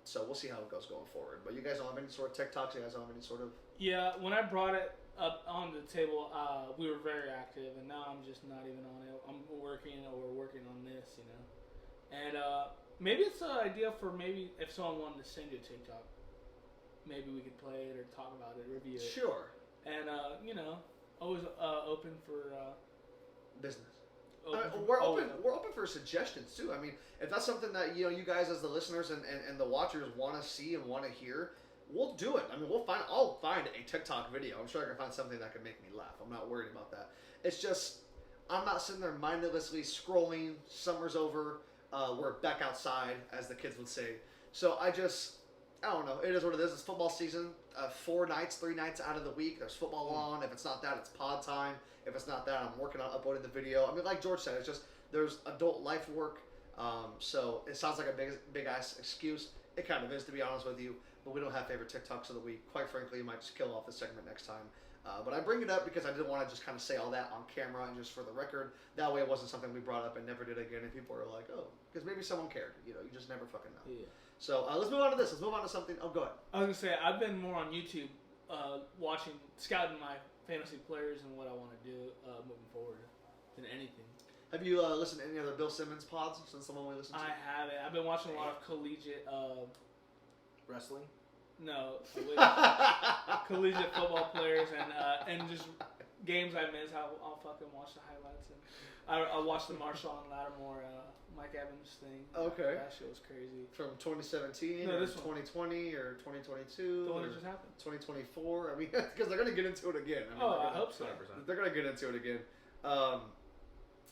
So we'll see how it goes going forward. But you guys don't have any sort of TikToks? You guys don't have any sort of... Yeah, when I brought it up on the table, we were very active, and now I'm just not even on it. I'm working on this, And maybe it's an idea for maybe if someone wanted to send you a TikTok, maybe we could play it or talk about it, review it. Sure. And, always open for... business. We're open for suggestions too. I mean, if that's something that you guys as the listeners and the watchers want to see and want to hear, we'll do it. I mean, I'll find a TikTok video. I'm sure I can find something that can make me laugh. I'm not worried about that. It's just I'm not sitting there mindlessly scrolling. Summer's over. We're back outside, as the kids would say. So I I don't know. It is what it is. It's football season. 4 nights, 3 nights out of the week, there's football on. If it's not that, it's pod time. If it's not that, I'm working on uploading the video. I mean, like George said, it's just there's adult life work. So it sounds like a big ass excuse. It kind of is, to be honest with you. But we don't have favorite TikToks of the week. Quite frankly, you might just kill off this segment next time. But I bring it up because I didn't want to just kind of say all that on camera and just for the record. That way it wasn't something we brought up and never did again. And people are like, oh, because maybe someone cared. You know, you just never fucking know. Yeah. So let's move on to this. Let's move on to something. Oh, go ahead. I was gonna say I've been more on YouTube, scouting my fantasy players and what I want to do moving forward than anything. Have you listened to any other Bill Simmons pods since the one we listened to? I haven't. I've been watching a lot of collegiate. Wrestling? No, collegiate football players and just games I miss. I'll fucking watch the highlights and I watched the Marshawn Lattimore, Mike Evans thing. Okay. That shit was crazy. From 2017 No, or this one. 2020 or 2022 The one or that just happened. 2024. I mean, because they're gonna get into it again. I mean, I hope so. 100%. They're gonna get into it again.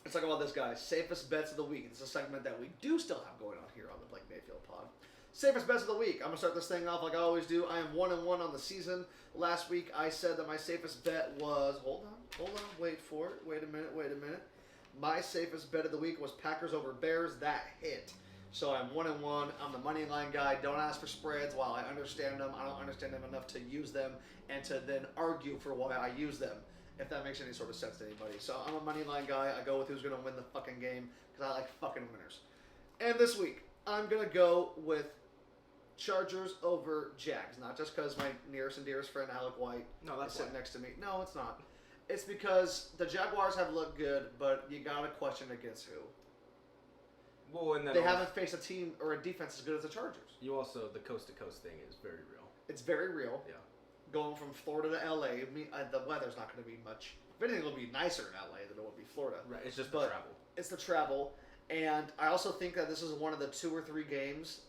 Let's talk about this guy. Safest bets of the week. It's a segment that we do still have going on here on the Blake Mayfield pod. Safest bets of the week. I'm going to start this thing off like I always do. I am 1-1 on the season. Last week I said that my safest bet was... Hold on. Wait for it. Wait a minute. My safest bet of the week was Packers over Bears. That hit. So I'm 1-1. I'm the money line guy. Don't ask for spreads. While I understand them, I don't understand them enough to use them and to then argue for why I use them. If that makes any sort of sense to anybody. So I'm a money line guy. I go with who's going to win the fucking game because I like fucking winners. And this week, I'm going to go with Chargers over Jags. Not just because my nearest and dearest friend Alec White is sitting next to me. No, it's not. It's because the Jaguars have looked good, but you got to question against who. Well, and then they haven't faced a team or a defense as good as the Chargers. You also, the coast-to-coast thing is very real. It's very real. Yeah. Going from Florida to LA, the weather's not going to be much. If anything, it'll be nicer in LA than it will be Florida. Right, it's just the travel. It's the travel. And I also think that this is one of the 2 or 3 games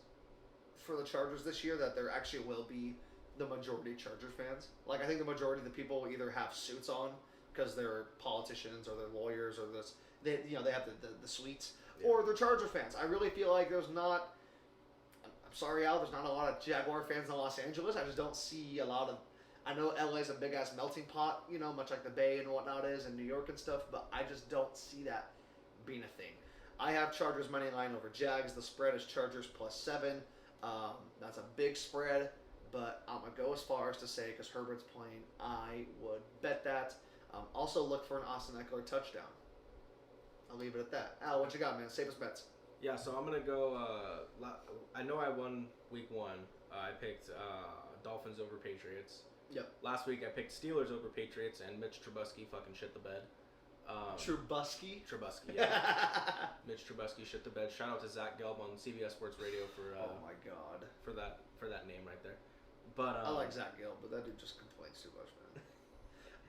for the Chargers this year that there actually will be the majority Chargers fans. Like, I think the majority of the people will either have suits on because they're politicians or they're lawyers or they have the suites, or they're Charger fans. I really feel like there's not... I'm sorry, Al, there's not a lot of Jaguar fans in Los Angeles. I just don't see a lot of... I know LA's a big-ass melting pot, much like the Bay and whatnot is, and New York and stuff, but I just don't see that being a thing. I have Chargers money line over Jags. The spread is Chargers +7. That's a big spread, but I'm going to go as far as to say, because Herbert's playing, I would bet that. Also look for an Austin Eckler touchdown. I'll leave it at that. Al, what you got, man? Safest bets. Yeah, so I'm going to go... I know I won week 1. I picked Dolphins over Patriots. Yep. Last week I picked Steelers over Patriots, and Mitch Trubisky fucking shit the bed. Trubisky? Trubisky, yeah. Mitch Trubisky shit the bed. Shout out to Zach Gelb on CBS Sports Radio for oh my god, for that name right there. But I like Zach Gelb, but that dude just complains too much, man.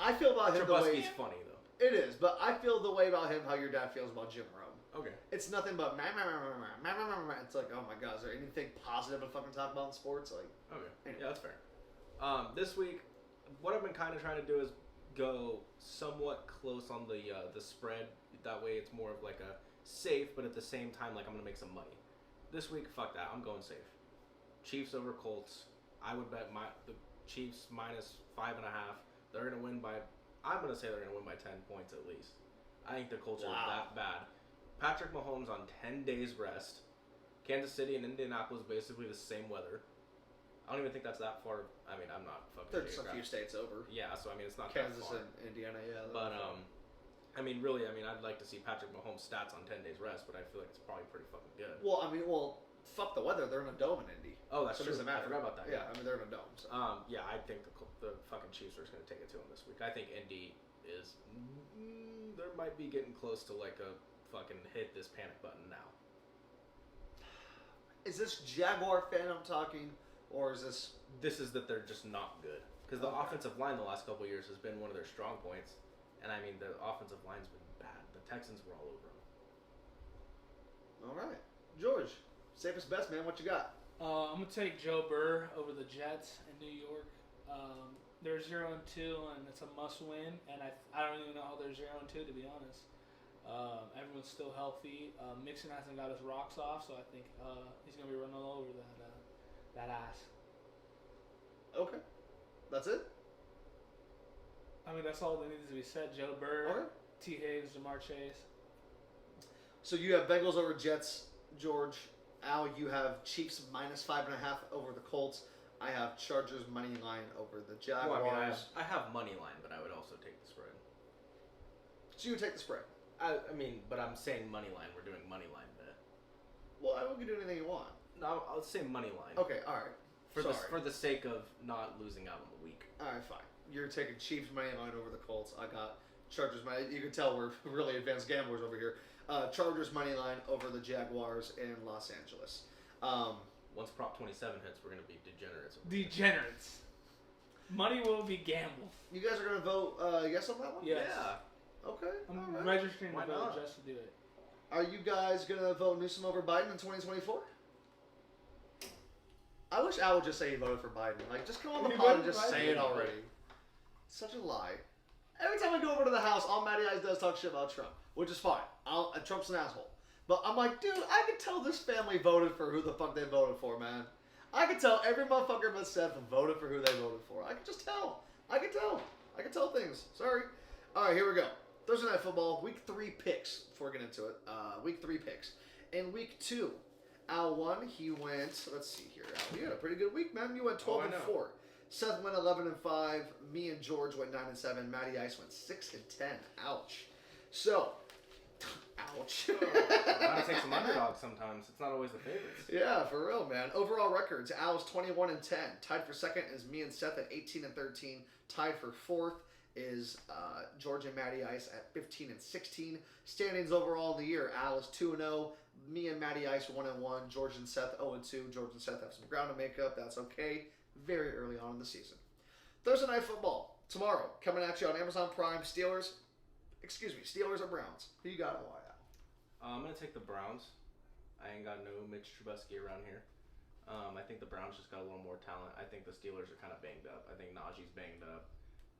I feel about him Trubisky's funny though. It is, but I feel the way about him how your dad feels about Jim Rome. Okay. It's nothing but it's like, oh my god, is there anything positive to fucking talk about in sports? Like, okay, anyway. Yeah, that's fair. This week, what I've been kind of trying to do is go somewhat close on the spread. That way, it's more of like a safe, but at the same time, like I'm gonna make some money. This week, fuck that. I'm going safe. Chiefs over Colts. I would bet the Chiefs -5.5. They're gonna win by. I'm gonna say they're gonna win by 10 points at least. I think the Colts are that bad. Patrick Mahomes on 10 days rest. Kansas City and Indianapolis basically the same weather. I don't even think that's that far. I mean, I'm not fucking. They're just a few states over. Yeah, so I mean, it's not Kansas that far. and Indiana, yeah. But I mean, really, I'd like to see Patrick Mahomes' stats on 10 days rest, but I feel like it's probably pretty fucking good. Well, fuck the weather. They're in a dome in Indy. Oh, that's so true. It doesn't matter. I forgot about that. Yeah, I mean they're in a dome. So. Yeah, I think the fucking Chiefs are just gonna take it to them this week. I think Indy is. There might be getting close to like a fucking hit this panic button now. Is this Jaguar fan I'm talking, or is this? This is that they're just not good because the offensive line the last couple of years has been one of their strong points, and I mean the offensive line's been bad. The Texans were all over them. All right, George, safest bets, man. What you got? I'm gonna take Joe Burr over the Jets in New York. They're 0-2, and it's a must-win. And I don't even know how they're 0-2 to be honest. Everyone's still healthy. Mixon hasn't got his rocks off, so I think he's gonna be running all over that ass. Okay. That's it? I mean, that's all that needs to be said. Joe Burrow, Okay. T. Higgins, Jamar Chase. So you have Bengals over Jets, George. Al, you have Chiefs -5.5 over the Colts. I have Chargers money line over the Jaguars. Well, I mean, I have money line, but I would also take the spread. So you would take the spread. I mean, but I'm saying money line. We're doing money line bet. Well, I can do anything you want. No, I'll say money line. Okay, all right. For the sake of not losing out on the week. All right, fine. You're taking Chiefs money line over the Colts. I got Chargers money. You can tell we're really advanced gamblers over here. Chargers money line over the Jaguars in Los Angeles. Once Prop 27 hits, we're going to be degenerates. Degenerates. Money will be gambled. You guys are going to vote yes on that one? Yes. Yeah. Okay. I'm all right. registering Why to vote not? just to do it. Are you guys going to vote Newsom over Biden in 2024? I wish Al would just say he voted for Biden. Like, just come on the He pod and voted just for say Biden. it already. Such a lie. Every time I go over to the house, all Matty Eyes does talk shit about Trump, which is fine. Trump's an asshole. But I'm like, dude, I can tell this family voted for who the fuck they voted for, man. I can tell every motherfucker but Seth voted for who they voted for. I can just tell. I can tell things. Sorry. All right, here we go. Thursday Night Football, Week 3 picks. Before we get into it, Week 3 picks. In Week 2, Al won. He went. Let's see here, Al. You had a pretty good week, man. You went 12-4. Seth went 11-5. Me and George went 9-7. Matty Ice went 6-10. Ouch. So, ouch. Gotta take some underdogs sometimes. It's not always the favorites. Yeah, for real, man. Overall records: Al's 21-10. Tied for second is me and Seth at 18-13. Tied for fourth is George and Matty Ice at 15-16. Standings overall in the year: Al is 2-0. Me and Matty Ice 1-1. George and Seth 0-2. George and Seth have some ground to make up. That's okay. Very early on in the season. Thursday Night Football tomorrow, coming at you on Amazon Prime. Steelers or Browns? Who you got and why, Al? I'm gonna take the Browns. I ain't got no Mitch Trubisky around here. I think the Browns just got a little more talent. I think the Steelers are kind of banged up. I think Najee's banged up.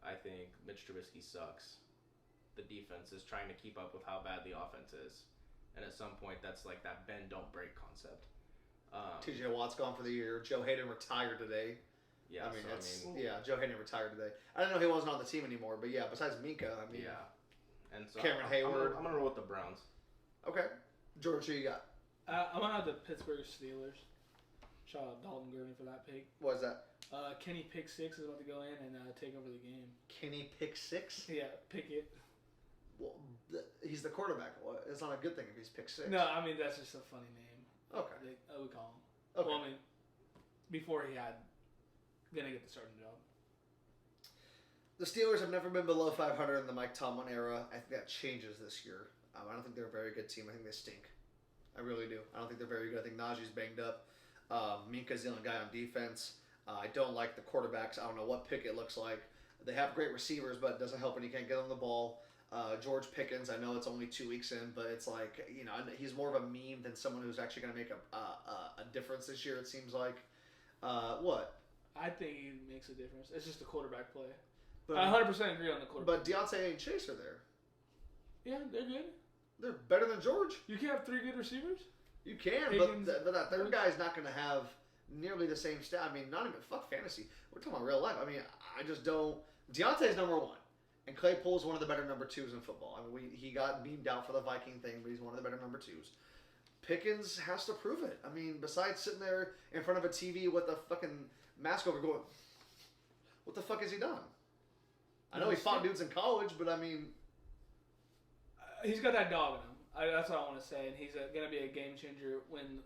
I think Mitch Trubisky sucks. The defense is trying to keep up with how bad the offense is. And at some point, that's like that bend, don't break concept. TJ Watt's gone for the year. Joe Hayden retired today. Yeah, Joe Hayden retired today. I didn't know he wasn't on the team anymore, but yeah, besides Minka, yeah. And so Cameron Hayward. I'm gonna roll with the Browns. Okay. George, who you got? I'm going to have the Pittsburgh Steelers. Shout out Dalton Gurney for that pick. What is that? Kenny Pick 6 is about to go in and take over the game. Kenny Pick 6? Yeah, Pickett. Well, he's the quarterback. Well, it's not a good thing if he's Pick 6. No, I mean, that's just a funny name. Okay. We call him. Okay. Well, I mean, before he had going to get the starting job. The Steelers have never been below 500 in the Mike Tomlin era. I think that changes this year. I don't think they're a very good team. I think they stink. I really do. I don't think they're very good. I think Najee's banged up. Minka's the only guy on defense. I don't like the quarterbacks. I don't know what Pickett looks like. They have great receivers, but it doesn't help when you can't get on the ball. George Pickens, I know it's only 2 weeks in, but it's like, he's more of a meme than someone who's actually going to make a difference this year, it seems like. What? I think he makes a difference. It's just a quarterback play. But, I 100% agree on the quarterback. But Deontay and Chase are there. Yeah, they're good. They're better than George. You can't have 3 good receivers? You can, Higgins, but that third guy's not going to have nearly the same stat. I mean, not even fuck fantasy. We're talking about real life. I mean, I just don't. Deontay's number 1. And Claypool's one of the better number 2s in football. I mean, he got beamed out for the Viking thing, but he's one of the better number 2s. Pickens has to prove it. I mean, besides sitting there in front of a TV with a fucking mask over going, what the fuck has he done? I know he fought dudes in college, but I mean... He's got that dog in him. That's what I want to say. And he's going to be a game changer when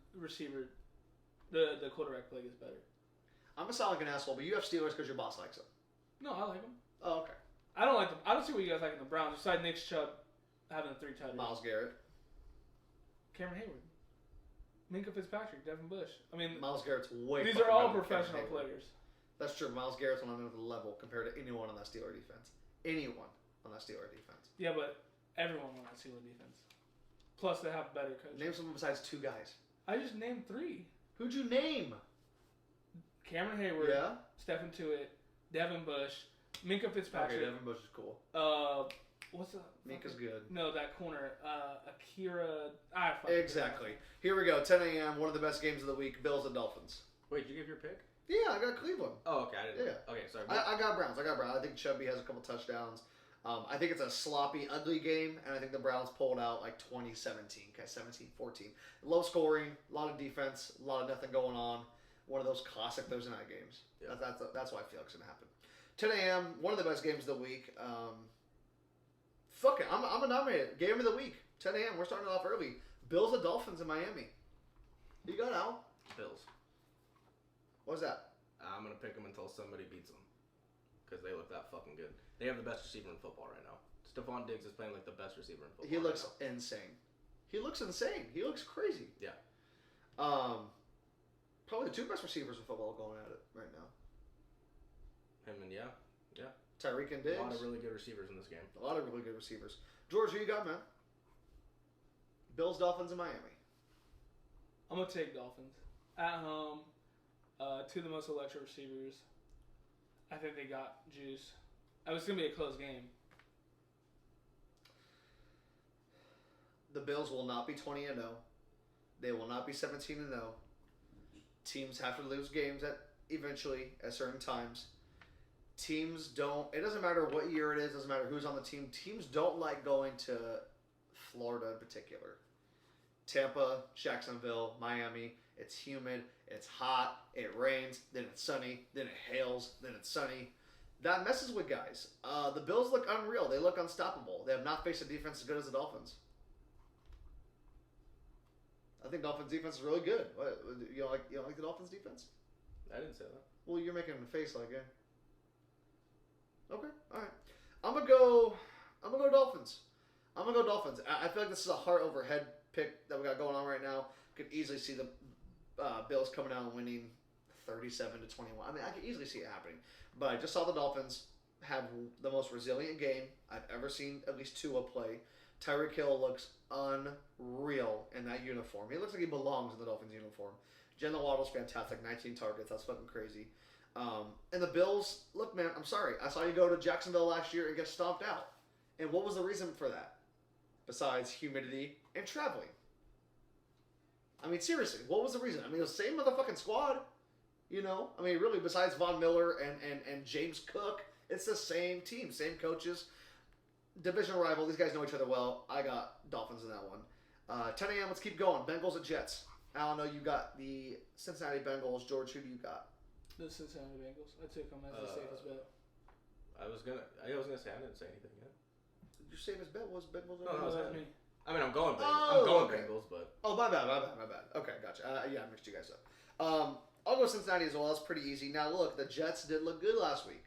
the quarterback play gets better. I'm going to sound like an asshole, but you have Steelers because your boss likes them. No, I like him. Oh, okay. I don't like them. I don't see what you guys like in the Browns, besides Nick Chubb having the 3 titles. Myles Garrett. Cameron Hayward. Minka Fitzpatrick, Devin Bush. I mean, Myles Garrett's way these fucking are all better than Cameron professional Hayward. players. That's true. Myles Garrett's on another level compared to anyone on that Steeler defense. Anyone on that Steeler defense. Yeah, but everyone on that Steelers defense. Plus, they have better coaches. Name someone besides 2 guys. I just named 3. Who'd you name? Cameron Hayward, Yeah. Stephen Tuitt, Devin Bush, Minka Fitzpatrick. Okay, Devin Bush is cool. What's the... Minka's good. No, that corner. Akira... Exactly. Here we go. 10 a.m. One of the best games of the week. Bills and Dolphins. Wait, did you give your pick? Yeah, I got Cleveland. Oh, okay. I didn't. Yeah. Okay, sorry. I got Browns. I think Chubby has a couple touchdowns. I think it's a sloppy, ugly game, and I think the Browns pulled out like 2017. Okay, 17-14. Low scoring, a lot of defense, a lot of nothing going on. One of those classic Thursday night games. Yeah. That's why I feel it's going to happen. 10 a.m., one of the best games of the week. Fuck it. I'm going to nominate it. Game of the week. 10 a.m. We're starting off early. Bills and Dolphins in Miami. Who you got, Al? Bills. What's that? I'm going to pick them until somebody beats them. Because they look that fucking good. They have the best receiver in football right now. Stephon Diggs is playing like the best receiver in football. He looks insane. He looks insane. He looks crazy. Yeah. Probably the two best receivers in football going at it right now. Him and yeah. Tyreek and Diggs. A lot of really good receivers in this game. A lot of really good receivers. George, who you got, man? Bills, Dolphins, and Miami. I'm going to take Dolphins. At home, two of the most electric receivers. I think they got juice. It's going to be a close game. The Bills will not be 20-0. They will not be 17-0. Teams have to lose games eventually at certain times. Teams don't. It doesn't matter what year it is. Doesn't matter who's on the team. Teams don't like going to Florida in particular. Tampa, Jacksonville, Miami. It's humid. It's hot. It rains. Then it's sunny. Then it hails. Then it's sunny. That messes with guys. The Bills look unreal. They look unstoppable. They have not faced a defense as good as the Dolphins. I think Dolphins defense is really good. What, you don't like the Dolphins defense? I didn't say that. Well, you're making a face like it. Okay, all right. I'm gonna go Dolphins. I feel like this is a heart over head pick that we got going on right now. Could easily see the Bills coming out and winning 37-21. I mean, I could easily see it happening. But I just saw the Dolphins have the most resilient game I've ever seen at least Tua play. Tyreek Hill looks unreal in that uniform. He looks like he belongs in the Dolphins uniform. Jalen Waddle's fantastic, 19 targets. That's fucking crazy. And the Bills, look, man, I'm sorry. I saw you go to Jacksonville last year and get stomped out. And what was the reason for that? Besides humidity and traveling. I mean, seriously, what was the reason? I mean, it was the same motherfucking squad. You know? I mean, really, besides Von Miller and James Cook, it's the same team, same coaches. Divisional rival. These guys know each other well. I got Dolphins in that one. 10 a.m., let's keep going. Bengals at Jets. I don't know, you got the Cincinnati Bengals. George, who do you got? The Cincinnati Bengals. I took them as the safest bet. I was gonna say I didn't say anything yet. Did you say his bet was Bengals? No, That's me. I mean, I'm going Bengals. Oh, I'm going okay. Bengals, but Oh, my bad. Okay, gotcha. Yeah, I mixed you guys up. I'll go Cincinnati as well. That's pretty easy. Now, look, the Jets did look good last week.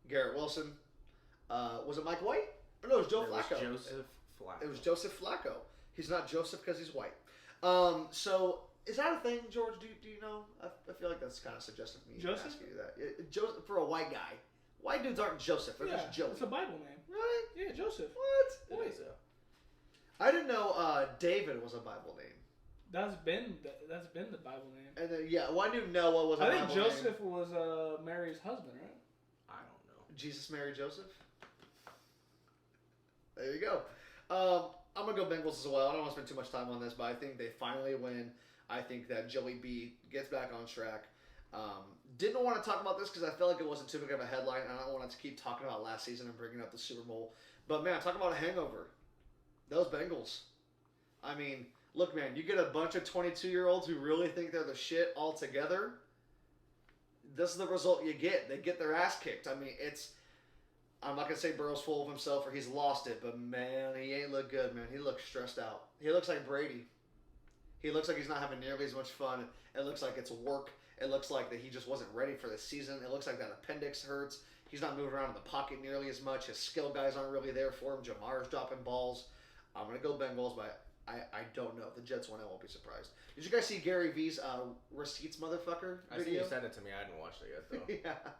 Garrett Wilson. Was it Mike White? Or no, it was Joe Flacco. Joseph Flacco. It was Joseph Flacco. He's not Joseph because he's white. So, is that a thing, George? Do you know? I feel like that's kind of suggestive of me Joseph? asking you that. Joseph, for a white guy. White dudes aren't Joseph. They're just Joey. It's a Bible name. Right? Yeah, Joseph. What? It is, yeah. I didn't know David was a Bible name. That's been the Bible name. And then, well, I knew Noah was a Bible I think name. Joseph was Mary's husband, right? I don't know. Jesus married Joseph? There you go. I'm going to go Bengals as well. I don't want to spend too much time on this, but I think they finally win. I think that Joey B gets back on track. Didn't want to talk about this because I felt like it wasn't too big of a headline. And I don't want to keep talking about last season and bringing up the Super Bowl. But, man, talk about a hangover. Those Bengals. I mean, look, man, you get a bunch of 22-year-olds who really think they're the shit all together. This is the result you get. They get their ass kicked. I mean, I'm not going to say Burrow's full of himself or he's lost it, but, man, he ain't look good, man. He looks stressed out. He looks like Brady. He looks like he's not having nearly as much fun. It looks like it's work. It looks like that he just wasn't ready for the season. It looks like that appendix hurts. He's not moving around in the pocket nearly as much. His skill guys aren't really there for him. Jamar's dropping balls. I'm going to go Bengals, but I don't know. If the Jets win, I won't be surprised. Did you guys see Gary V's receipts motherfucker video? I see you sent it to me. I hadn't watched it yet, though. Yeah.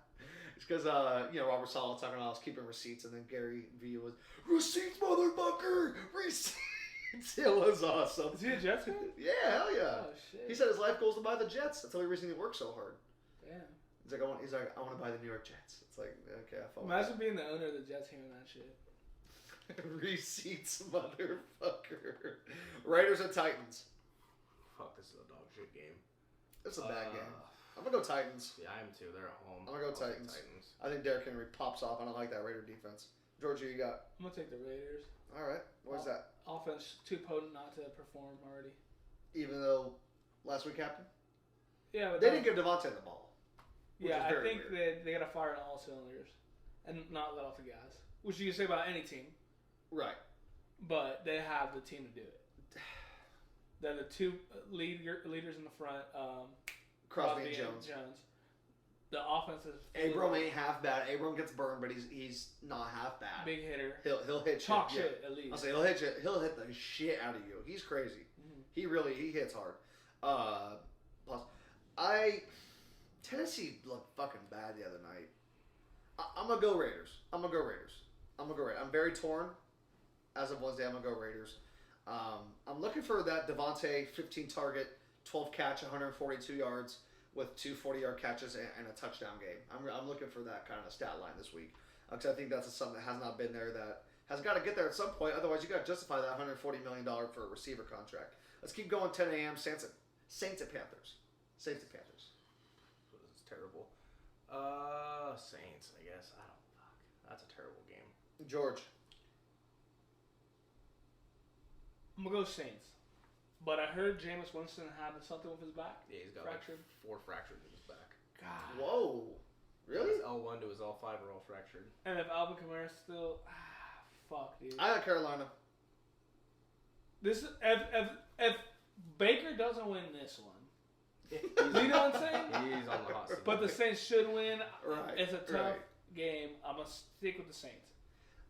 It's because, Robert Sala talking about us keeping receipts, and then Gary V was, receipts, motherfucker! Receipts! It was awesome. Is he a Jets fan? Yeah, hell yeah. Oh, shit. He said his life goal is to buy the Jets. That's the only reason he works so hard. Damn. He's like, I want to buy the New York Jets. It's like, okay, I follow. Imagine being the owner of the Jets hearing that shit. Receipts, motherfucker. Raiders and Titans. Fuck, this is a dog shit game. It's a bad game. I'm going to go Titans. Yeah, I am too. They're at home. I'm going to go Titans. I think Derrick Henry pops off. I don't like that Raider defense. George, who you got? I'm gonna take the Raiders. All right. What's that? Offense too potent not to perform already. Even though last week happened? Yeah, but They didn't give Devontae the ball. Yeah, I think they got to fire on all cylinders and not let off the gas. Which you can say about any team. Right. But they have the team to do it. They're the two leaders in the front. Crosby and Jones. The offense is... Abram ain't half bad. Abram gets burned, but he's not half bad. Big hitter. He'll hit Chalk shit. shit, at least. I'll say he'll hit the shit out of you. He's crazy. Mm-hmm. He hits hard. Plus, Tennessee looked fucking bad the other night. I'm gonna go Raiders. I'm very torn. As of Wednesday, I'm gonna go Raiders. I'm looking for that Devontae 15 target, 12 catch, 142 yards with two 40-yard catches and a touchdown game. I'm looking for that kind of stat line this week because I think that's something that has not been there that has got to get there at some point. Otherwise, you got to justify that $140 million for a receiver contract. Let's keep going. 10 a.m. Saints at Panthers. Saints at Panthers. This is terrible. Saints, I guess. I don't fuck. That's a terrible game. George. I'm going to go Saints. But I heard Jameis Winston had something with his back. Yeah, he's got fractured. like 4 fractures in his back. God. Whoa. Really? His L1 to his L5 are all fractured. And if Alvin Kamara's still... fuck, dude. I got Carolina. This if Baker doesn't win this one, you know what I'm saying? He's on the hot seat. But the Saints should win. Right. It's a tough game. I'm gonna stick with the Saints.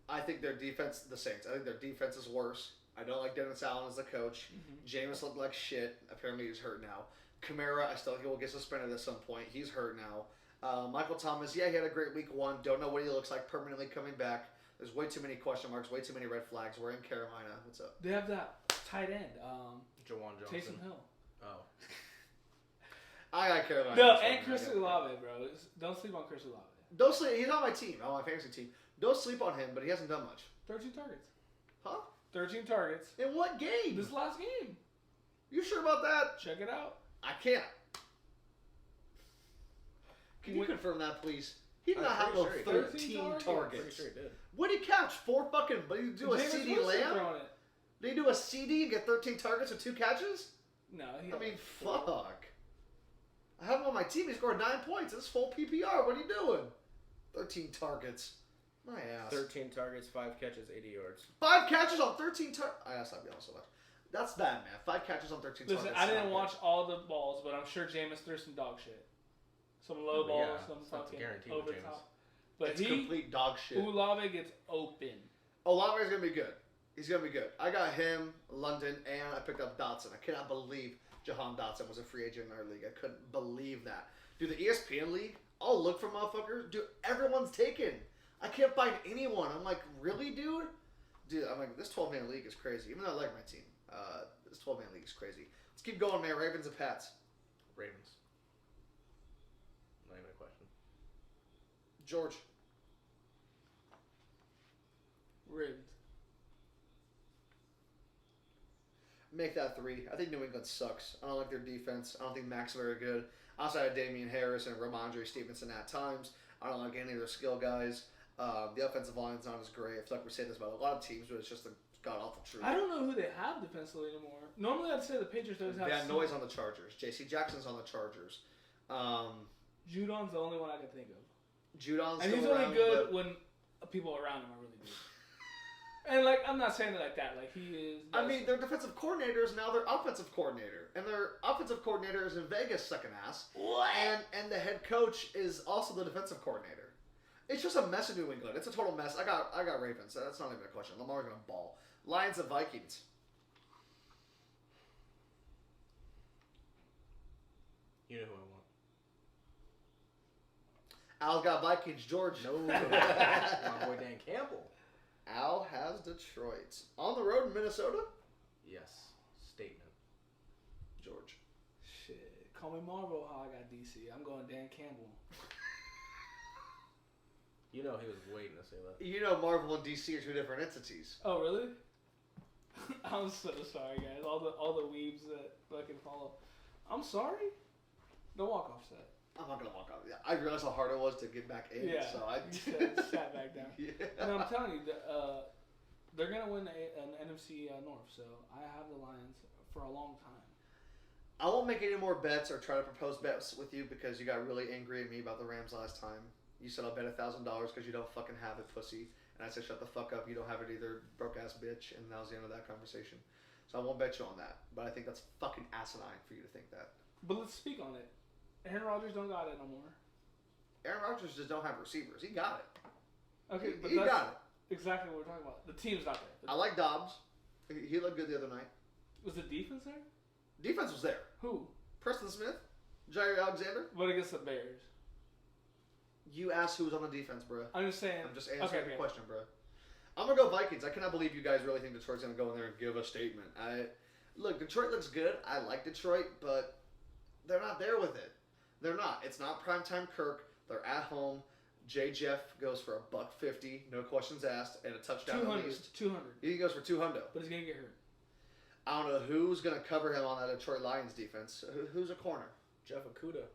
I think their defense, the Saints, I think their defense is worse. I don't like Dennis Allen as the coach. Mm-hmm. Jameis looked like shit. Apparently he's hurt now. Kamara, I still think he will get suspended at some point. He's hurt now. Michael Thomas, yeah, he had a great week 1. Don't know what he looks like permanently coming back. There's way too many question marks, way too many red flags. We're in Carolina. What's up? They have that tight end, Jawan Johnson. Taysom Hill. Oh. I got Carolina. No, and Chris Olave, bro. Don't sleep on Chris Olave. Don't sleep. He's on my team, on my fantasy team. Don't sleep on him, but he hasn't done much. 13 targets. Huh? 13 targets. In what game? This last game. You sure about that? Check it out. I can't. Can you confirm that, please? He did not have no 13 targets. Pretty sure he did. What did he catch? 4 fucking... But you do a CD Lamb? Did he do a CD and get 13 targets with 2 catches? No. I mean, fuck. I have him on my team. He scored 9 points. That's full PPR. What are you doing? 13 targets. My ass. 13 targets, 5 catches, 80 yards. 5 catches on 13 targets. I asked that be honest so much. That's bad, man. 5 catches on 13 targets. Listen, I didn't watch all the balls, but I'm sure Jameis threw some dog shit. Some low balls, some fucking over the top. But it's complete dog shit. Olave gets open. Olave's going to be good. He's going to be good. I got him, London, and I picked up Dotson. I cannot believe Jahan Dotson was a free agent in our league. I couldn't believe that. Dude, the ESPN league, I'll look for motherfuckers. Dude, everyone's taken. I can't find anyone. I'm like, really, dude? Dude, I'm like, this 12-man league is crazy. Even though I like my team. This 12-man league is crazy. Let's keep going, man. Ravens and Pats. Ravens. Not even a question. George. Ravens. Make that 3. I think New England sucks. I don't like their defense. I don't think Mac's very good. Outside of Damian Harris and Ramondre Stevenson at times, I don't like any of their skill guys. The offensive line's not as great. I feel like we say this about a lot of teams, but it's just a god-awful truth. I don't know who they have defensively anymore. Normally I'd say the Patriots always have... Van Noy's on the Chargers. J.C. Jackson's on the Chargers. Judon's the only one I can think of. Judon's and he's only good when people around him are really good. And, like, I'm not saying it like that. Like, he is... I mean, their defensive coordinator is now their offensive coordinator. And their offensive coordinator is in Vegas, second ass. What? And the head coach is also the defensive coordinator. It's just a mess in New England. It's a total mess. I got Ravens. That's not even a question. Lamar's going to ball. Lions and Vikings. You know who I want. Al's got Vikings. George. No. My boy Dan Campbell. Al has Detroit. On the road in Minnesota? Yes. Statement. George. Shit. Call me Marvel how I got DC. I'm going Dan Campbell. You know he was waiting to say that. You know Marvel and DC are 2 different entities. Oh, really? I'm so sorry, guys. All the weebs that fucking follow. I'm sorry? The walk-off set. I'm not gonna walk out. Yeah, I realized how hard it was to get back in. Yeah. So I You sat back down. Yeah. And I'm telling you, they're gonna win an NFC North. So I have the Lions for a long time. I won't make any more bets or try to propose bets with you because you got really angry at me about the Rams last time. You said I'll bet $1,000 because you don't fucking have it, pussy. And I said, shut the fuck up. You don't have it either, broke ass bitch. And that was the end of that conversation. So I won't bet you on that. But I think that's fucking asinine for you to think that. But let's speak on it. Aaron Rodgers don't got it no more. Aaron Rodgers just don't have receivers. He got it. Okay, but He that's got it. exactly what we're talking about. The team's not there. I like Dobbs. He looked good the other night. Was the defense there? Defense was there. Who? Preston Smith, Jair Alexander. But against the Bears. You asked who was on the defense, bro. I'm just saying. I'm just answering the question, bro. I'm gonna go Vikings. I cannot believe you guys really think Detroit's gonna go in there and give a statement. Look, Detroit looks good. I like Detroit, but they're not there with it. They're not. It's not primetime Kirk. They're at home. J. Jeff goes for $150, no questions asked, and a touchdown 200. at least. 200. He goes for 200. But he's gonna get hurt. I don't know who's gonna cover him on that Detroit Lions defense. Who's a corner? Jeff Okudah.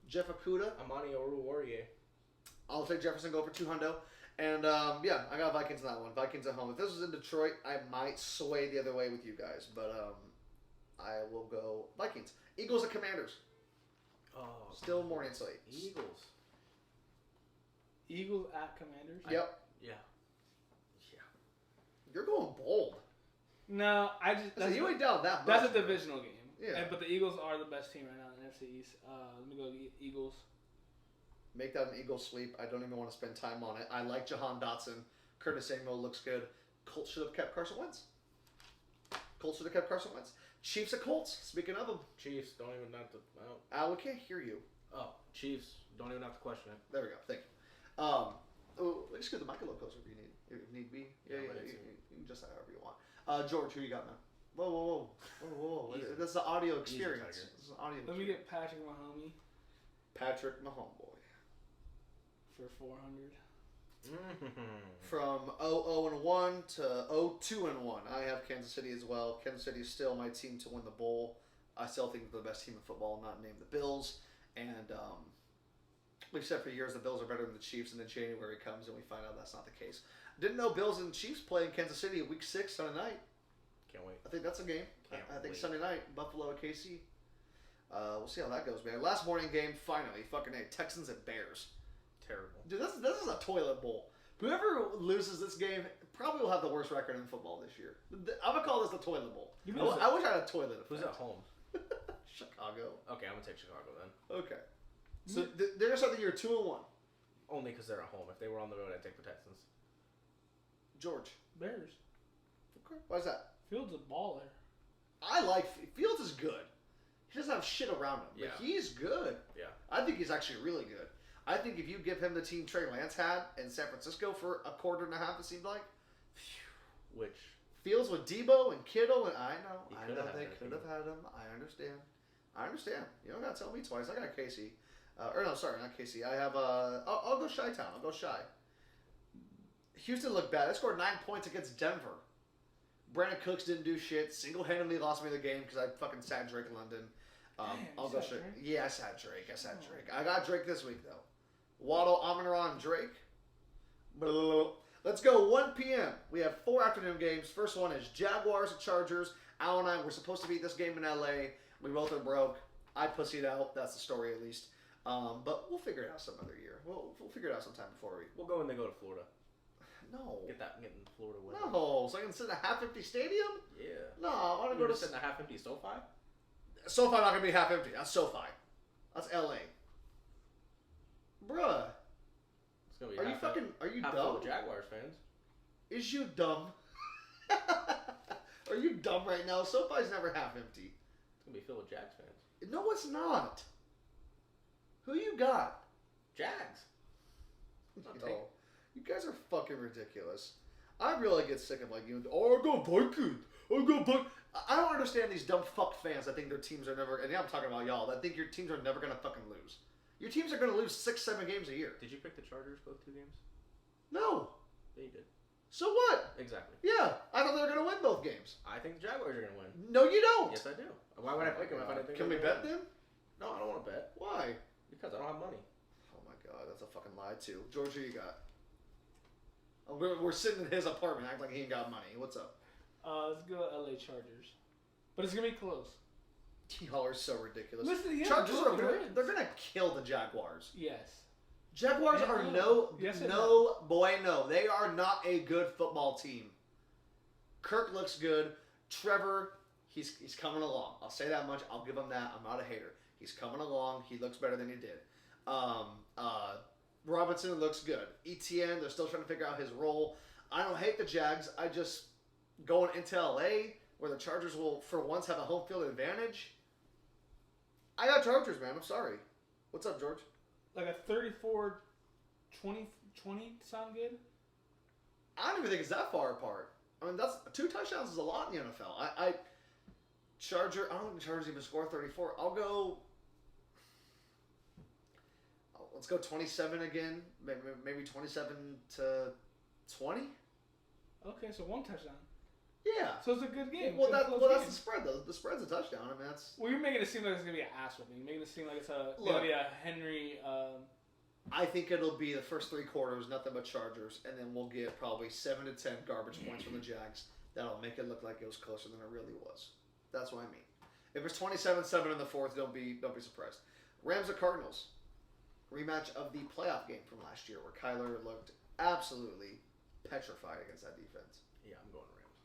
Jeff Okudah. Amani Oruwariye. I'll take Jefferson, go for 200. And, yeah, I got Vikings in that one. Vikings at home. If this was in Detroit, I might sway the other way with you guys. But I will go Vikings. Eagles at Commanders. Oh, Still morning slate. Eagles. Eagles at Commanders? Yep. Yeah. You're going bold. No, I just... So you ain't down that much. That's a divisional game. Yeah. But the Eagles are the best team right now in the NFC East. Let me go Eagles. Make that an Eagles sweep. I don't even want to spend time on it. I like Jahan Dotson. Curtis Samuel looks good. Colts should have kept Carson Wentz. Chiefs at Colts. Speaking of them. Chiefs, don't even have to... Well. Al, we can't hear you. Oh, Chiefs, don't even have to question it. There we go. Thank you. Let's get the mic a little closer if need be. Yeah, you can just say however you want. George, who you got, man? Whoa. That's the audio experience. This is an audio Let me get Patrick Mahomes Patrick Mahomes. for 400. From 0-1 to 0-2-1. I have Kansas City as well. Kansas City is still my team to win the bowl. I still think they're the best team in football, not named the Bills. And we've said for years the Bills are better than the Chiefs, and then January comes and we find out that's not the case. Didn't know Bills and Chiefs play in Kansas City week 6 Sunday night. Can't wait. I think that's a game. Can't I think wait. Sunday night, Buffalo at KC. We'll see how that goes, man. Last morning game, finally, fucking A, Texans at Bears. Terrible. Dude, this is a toilet bowl. Whoever loses this game probably will have the worst record in football this year. I'm gonna call this the toilet bowl. I wish I had a toilet effect. Who's at home? Chicago. Okay, I'm going to take Chicago then. Okay. So they're something you're 2-1. Only because they're at home. If they were on the road, I'd take the Texans. George. Bears. Okay. Why is that? Fields a baller. I like Fields is good. He doesn't have shit around him, Yeah. but he's good. Yeah. I think he's actually really good. I think if you give him the team Trey Lance had in San Francisco for a quarter and a half, it seemed like. Which? Fields with Debo and Kittle, and I know they had could have had him. I understand. You don't gotta tell me twice. I got KC. Not KC. I have I'll go Chi-Town. I'll go Chi. Houston looked bad. They scored 9 points against Denver. Brandon Cooks didn't do shit. Single-handedly lost me the game because I fucking sat Drake in London. I'll go Drake. Yeah, I sat Drake. I got Drake this week though. Waddle, Amon-Ra, and Drake. Blah. Let's go 1 p.m. We have 4 afternoon games. First one is Jaguars and Chargers. Al and I were supposed to beat this game in L.A. We both are broke. I pussied out. That's the story at least. But we'll figure it out some other year. We'll figure it out sometime before we... We'll go when they go to Florida. No. Getting Florida win. No. So I can sit in a half-empty stadium? Yeah. No, I want to Go go to to... sit in a half-empty SoFi? SoFi not going to be half-empty. That's SoFi. That's L.A. Bruh. It's gonna be Are you half full dumb? of Jaguars fans. Is you dumb? Are you dumb right now? SoFi's never half-empty. It's gonna be filled with Jags fans. No, it's not. Who you got? Jags. No. You guys are fucking ridiculous. I really get sick of you. Oh, I go Vikings. I don't understand these dumb fuck fans that think their teams are never. And yeah, I'm talking about y'all that think your teams are never gonna fucking lose. Your teams are gonna lose 6-7 games a year. Did you pick the Chargers both 2 games? No. Yeah, you did. So what? Exactly. Yeah, I thought they were gonna win both games. I think the Jaguars are gonna win. No, you don't. Yes, I do. Why would I pick them if I didn't think Can they we were bet gonna win? them? No, I don't want to bet Why? because I don't have money. Oh my god, that's a fucking lie too. George, who you got? Oh, we're sitting in his apartment acting like he ain't got money. What's up? Let's go LA Chargers. But it's going to be close. Y'all are so ridiculous. Listen, yeah, Chargers are wins. they're gonna kill the Jaguars. Yes. Jaguars Yeah, are Yes, no. They are not a good football team. Kirk looks good. Trevor, he's coming along. I'll say that much. I'll give him that. I'm not a hater. He's coming along. He looks better than he did. Robinson looks good. ETN, they're still trying to figure out his role. I don't hate the Jags. I just going into LA where the Chargers will for once have a home field advantage. I got Chargers, man. I'm sorry. What's up, George? Like a 34-20 sound good? I don't even think it's that far apart. I mean, that's 2 touchdowns is a lot in the NFL. I don't think the Chargers even score 34. I'll go. Let's go 27 again. Maybe 27-20. Okay, so 1 touchdown. Yeah. So it's a good game. Well, It's a close that's game. the spread though. The spread's a touchdown. I mean, that's. Well, you're making it seem like it's going to be an ass whipping. You're making it seem like it's going to be a Henry. I think it'll be the first 3 quarters, nothing but Chargers, and then we'll get probably 7 to 10 garbage points from the Jags. That'll make it look like it was closer than it really was. That's what I mean. If it's 27-7 in the fourth, don't be surprised. Rams or Cardinals, rematch of the playoff game from last year, where Kyler looked absolutely petrified against that defense. Yeah, I'm going Rams.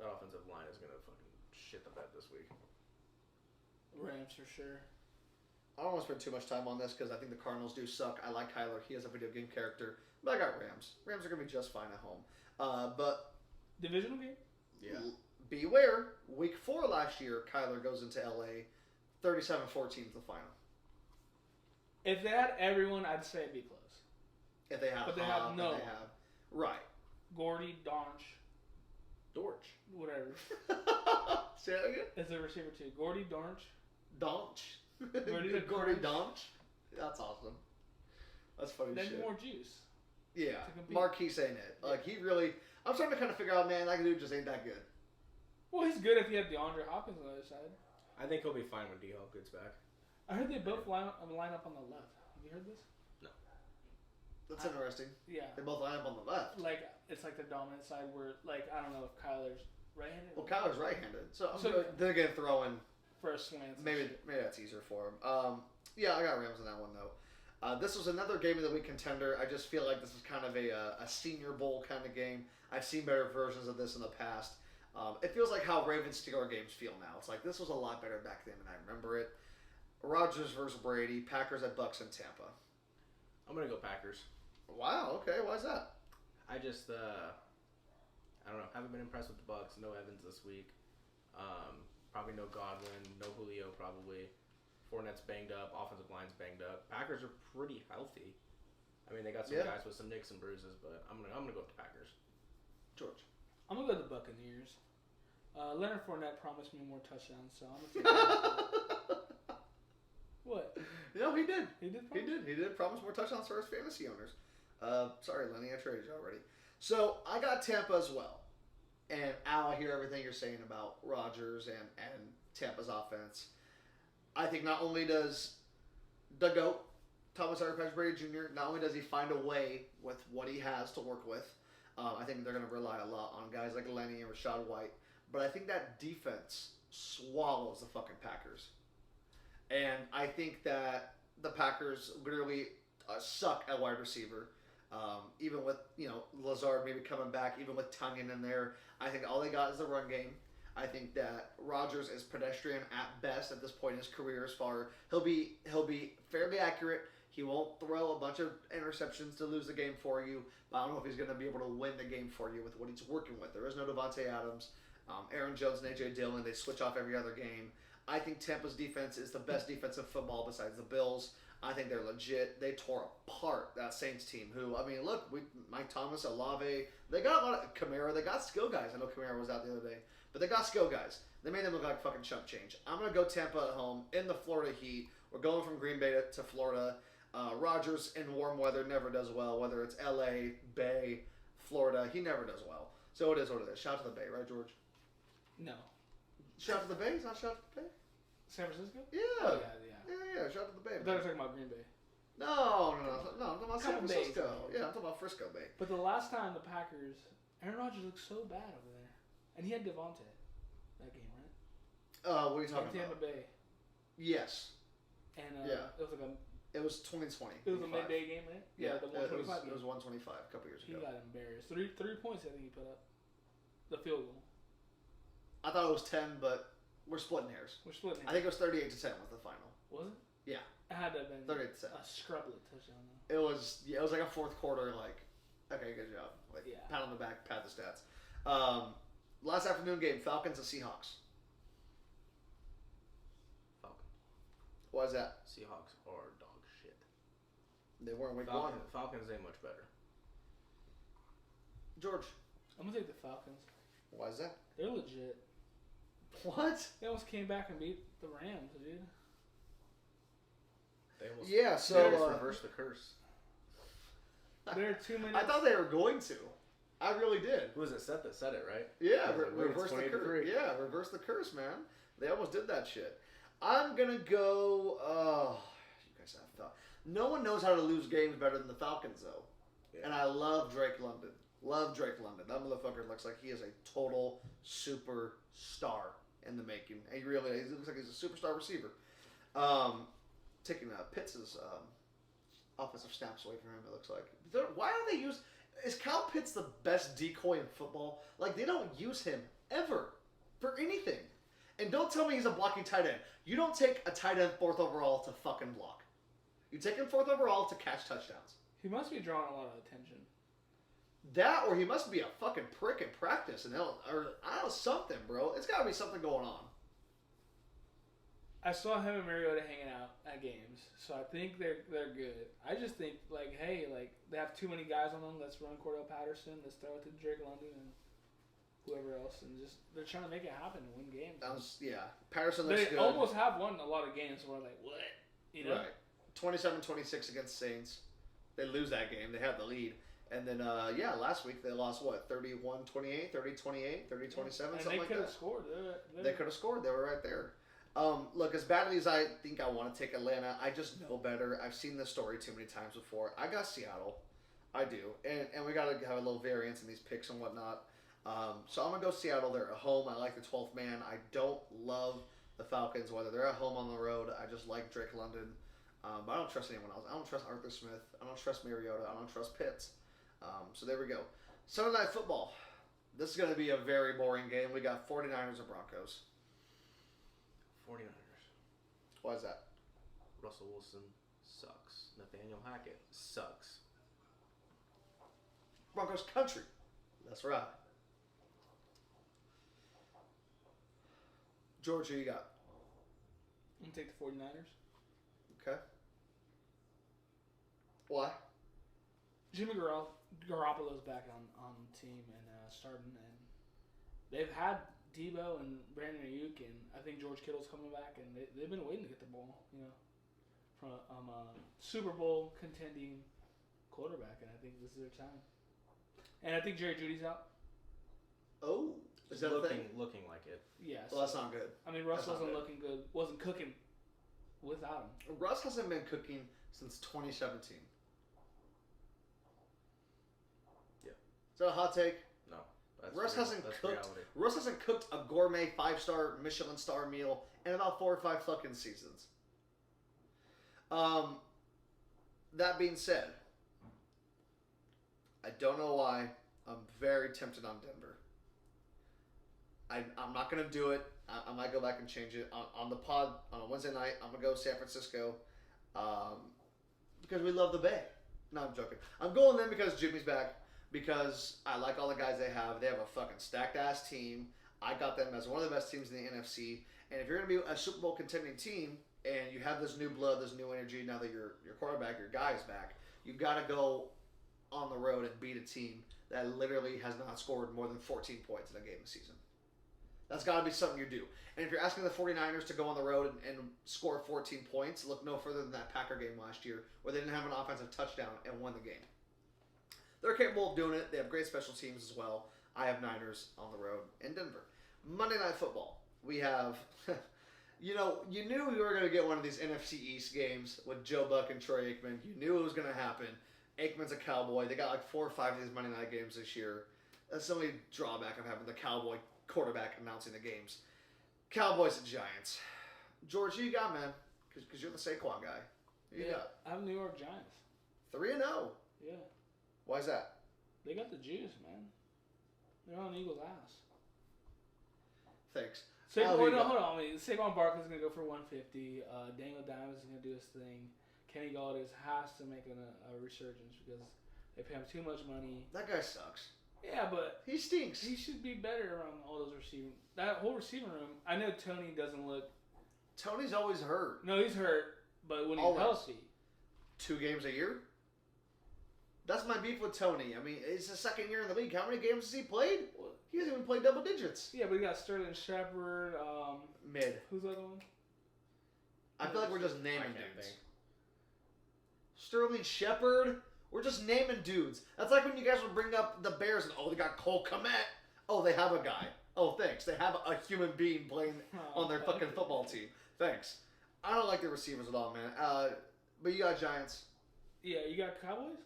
That offensive line is gonna fucking shit the bed this week. Rams for sure. I don't want to spend too much time on this because I think the Cardinals do suck. I like Kyler. He has a video game character. But I got Rams. Rams are going to be just fine at home. But Divisional game? Yeah. Beware, week 4 last year, Kyler goes into LA. 37-14 is the final. If they had everyone, I'd say it'd be close. If they have But they Hub, have no and they have Right. Gordy, Donch, Dortch. whatever. Say that again? Is the receiver too. Gordy, Donch. Donch. Gordy Gordy Donch. That's awesome. That's funny Then shit. more juice. Yeah. to compete. Marquise ain't it. Like, he really... I'm starting to kind of figure out, man, that dude just ain't that good. Well, he's good if he had DeAndre Hopkins on the other side. I think he'll be fine when D-Hop gets back. I heard they both line up on the left. Have you heard this? No. That's interesting. Yeah. They both line up on the left. Like, it's like the dominant side where, like, I don't know if Kyler's right-handed. Well, Kyler's right-handed, so, So- they're going to throw in. For a slant. Maybe that's easier for him. Yeah, I got Rams on that one though. This was another game of the week contender. I just feel like this is kind of a Senior Bowl kind of game. I've seen better versions of this in the past. It feels like how Ravens-Steelers games feel now. It's like this was a lot better back then, and I remember it. Rodgers versus Brady. Packers at Bucks in Tampa. I'm gonna go Packers. Wow. Okay. Why is that? I just I don't know. Haven't been impressed with the Bucks. No Evans this week. Probably no Godwin. No Julio. Probably. Fournette's banged up. Offensive line's banged up. Packers are pretty healthy. I mean, they got some guys with some nicks and bruises, but I'm gonna go with the Packers. George. I'm going to go with the Buccaneers. Leonard Fournette promised me more touchdowns, so I'm going to take that. What? No, he did. He did He promise? did. He did promise more touchdowns for his fantasy owners. Sorry, Lenny, I traded you already. So I got Tampa as well. And Al, I hear everything you're saying about Rodgers and Tampa's offense. I think not only does the GOAT, Thomas Patrick Brady Jr., not only does he find a way with what he has to work with, I think they're going to rely a lot on guys like Lenny and Rashad White. But I think that defense swallows the fucking Packers. And I think that the Packers literally suck at wide receiver. Even with, Lazard maybe coming back, even with Tongue in there, I think all they got is the run game. I think that Rodgers is pedestrian at best at this point in his career. As far he'll be fairly accurate. He won't throw a bunch of interceptions to lose the game for you. But I don't know if he's going to be able to win the game for you with what he's working with. There is no Devontae Adams, Aaron Jones, and AJ Dillon. They switch off every other game. I think Tampa's defense is the best defense in football besides the Bills. I think they're legit. They tore apart that Saints team. Who, I mean, look, Mike Thomas, Olave, they got a lot of Kamara. They got skill guys. I know Kamara was out the other day, but they got skill guys. They made them look like fucking chump change. I'm gonna go Tampa at home in the Florida heat. We're going from Green Bay to Florida. Rodgers in warm weather never does well. Whether it's L.A., Bay, Florida, he never does well. So it is what it is. Shout out to the Bay, right, George? No. Shout out to the Bay. It's not shout out to the Bay. San Francisco? Yeah. Oh, yeah. Yeah. Shout out to the Bay. I thought you were talking about Green Bay. No. I'm talking about San Couple Francisco. Bays. Yeah, I'm talking about Frisco Bay. But the last time the Packers, Aaron Rodgers looked so bad over there. And he had Devontae that game, right? What are you talking in Tampa about? Bay. Yes. And Yeah. it was like It was 2020. a midday game, right? Yeah, the 125 game. It was 125 a couple years He ago. got embarrassed. Three points I think he put up. The field goal. I thought it was 10, but we're splitting hairs. We're splitting. I think it was 38-10 was the final. Was it? Yeah. It had to have been 38-10. a scrublet touchdown It was like a fourth quarter, like, okay, good job. Like, Yeah. pat on the back, pat the stats. Last afternoon game, Falcons and Seahawks. Falcons. Why is that? Seahawks are dog shit. They weren't week one. Falcons ain't much better. George, I'm gonna take the Falcons. why is that? They're legit. What? They almost came back and beat the Rams, dude. They almost Yeah, so, they almost reversed the curse. There are 2 minutes. I thought they were going to. I really did. Who was it? Seth that said it, right? Yeah, Like, reverse the curse. 20-3. Yeah, reverse the curse, man. They almost did that shit. I'm gonna go. You guys have thought. No one knows how to lose games better than the Falcons, though. Yeah. And I love Drake London. Love Drake London. That motherfucker looks like he is a total superstar in the making. He really is. He looks like he's a superstar receiver. Taking Pitts' offensive snaps away from him, it looks like. Why don't they use... Is Kyle Pitts the best decoy in football? Like, they don't use him ever for anything. And don't tell me he's a blocking tight end. You don't take a tight end 4th overall to fucking block. You take him 4th overall to catch touchdowns. He must be drawing a lot of attention. That, or he must be a fucking prick in practice, or I don't know, something, bro. It's got to be something going on. I saw him and Mariota hanging out at games, so I think they're good. I just think like, hey, like they have too many guys on them. Let's run Cordell Patterson. Let's throw it to Drake London and whoever else, and just they're trying to make it happen and win games. Yeah. Patterson looks They good. almost have won a lot of games where like what, you know? Right. 27-26 against Saints. They lose that game. They have the lead. And then, last week they lost, 31-28, 30-28, 30-27, something like that. And they could have scored. They could have scored. They were right there. Look, as badly as I think I want to take Atlanta, I just know better. I've seen this story too many times before. I got Seattle. I do. And we got to have a little variance in these picks and whatnot. So I'm going to go Seattle. They're at home. I like the 12th man. I don't love the Falcons, whether they're at home on the road. I just like Drake London. But I don't trust anyone else. I don't trust Arthur Smith. I don't trust Mariota. I don't trust Pitts. So there we go. Sunday Night Football. This is going to be a very boring game. We got 49ers and Broncos. 49ers. Why is that? Russell Wilson sucks. Nathaniel Hackett sucks. Broncos country. That's right. George, who you got? I'm gonna take the 49ers. Okay. Why? Jimmy Garoppolo's back on the team and starting, and they've had Debo and Brandon Ayuk, and I think George Kittle's coming back, and they've been waiting to get the ball, from a Super Bowl contending quarterback, and I think this is their time. And I think Jerry Jeudy's out. Oh, is that a thing? Looking like it. Yes. Well, that's not good. I mean, Russ That's not wasn't good. looking good, wasn't cooking without him. Russ hasn't been cooking since 2017. Yeah. Is that a hot take? No. Russ hasn't that's cooked. reality. Russ hasn't cooked a gourmet 5-star Michelin star meal in about 4 or 5 fucking seasons. That being said, I don't know why I'm very tempted on Denver. I'm not gonna do it. I might go back and change it on the pod on a Wednesday night. I'm gonna go San Francisco, because we love the Bay. No, I'm joking. I'm going them because Jimmy's back. Because I like all the guys they have. They have a fucking stacked ass team. I got them as one of the best teams in the NFC. And if you're gonna be a Super Bowl contending team and you have this new blood, this new energy, now that your quarterback, your guy is back, you gotta go on the road and beat a team that literally has not scored more than 14 points in a game this season. That's got to be something you do. And if you're asking the 49ers to go on the road and score 14 points, look no further than that Packer game last year where they didn't have an offensive touchdown and won the game. They're capable of doing it. They have great special teams as well. I have Niners on the road in Denver. Monday Night Football. We have, You know, you knew we were going to get one of these NFC East games with Joe Buck and Troy Aikman. You knew it was going to happen. Aikman's a Cowboy. They got like 4 or 5 of these Monday night games this year. That's the only drawback of having the Cowboy quarterback announcing the games. Cowboys and Giants. George, who you got, man? Because you're the Saquon guy. Who you got? I have New York Giants. 3-0. Yeah. Why is that? They got the juice, man. They're on Eagles' ass. Thanks. Hold on. Saquon Barkley's going to go for 150. Daniel Dimes is going to do his thing. Kenny Galladay has to make a resurgence because they pay him too much money. That guy sucks. Yeah, but he stinks. He should be better around all those receiving. That whole receiving room. I know Tony doesn't look. Tony's always hurt. No, he's hurt, but when he's healthy, 2 games a year. That's my beef with Tony. I mean, it's the second year in the league. How many games has he played? He hasn't even played double digits. Yeah, but he got Sterling Shepard. Mid. Who's the other one? I feel like we're just naming dudes. Sterling Shepard. We're just naming dudes. That's like when you guys would bring up the Bears and, they got Cole Kmet. Oh, they have a guy. Oh, thanks. They have a human being playing on their fucking football team. Thanks. I don't like the receivers at all, man. But you got Giants. Yeah, you got Cowboys?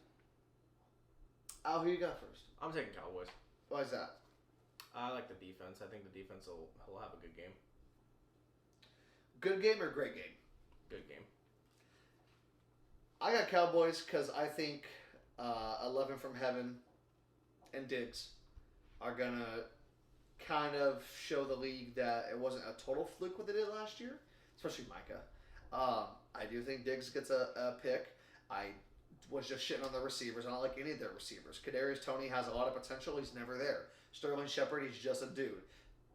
Al, who you got first? I'm taking Cowboys. Why is that? I like the defense. I think the defense will have a good game. Good game or great game? Good game. I got Cowboys because I think 11 from Heaven and Diggs are going to kind of show the league that it wasn't a total fluke what they did last year, especially Micah. I do think Diggs gets a pick. I was just shitting on the receivers. I don't like any of their receivers. Kadarius Toney has a lot of potential. He's never there. Sterling Shepard, he's just a dude.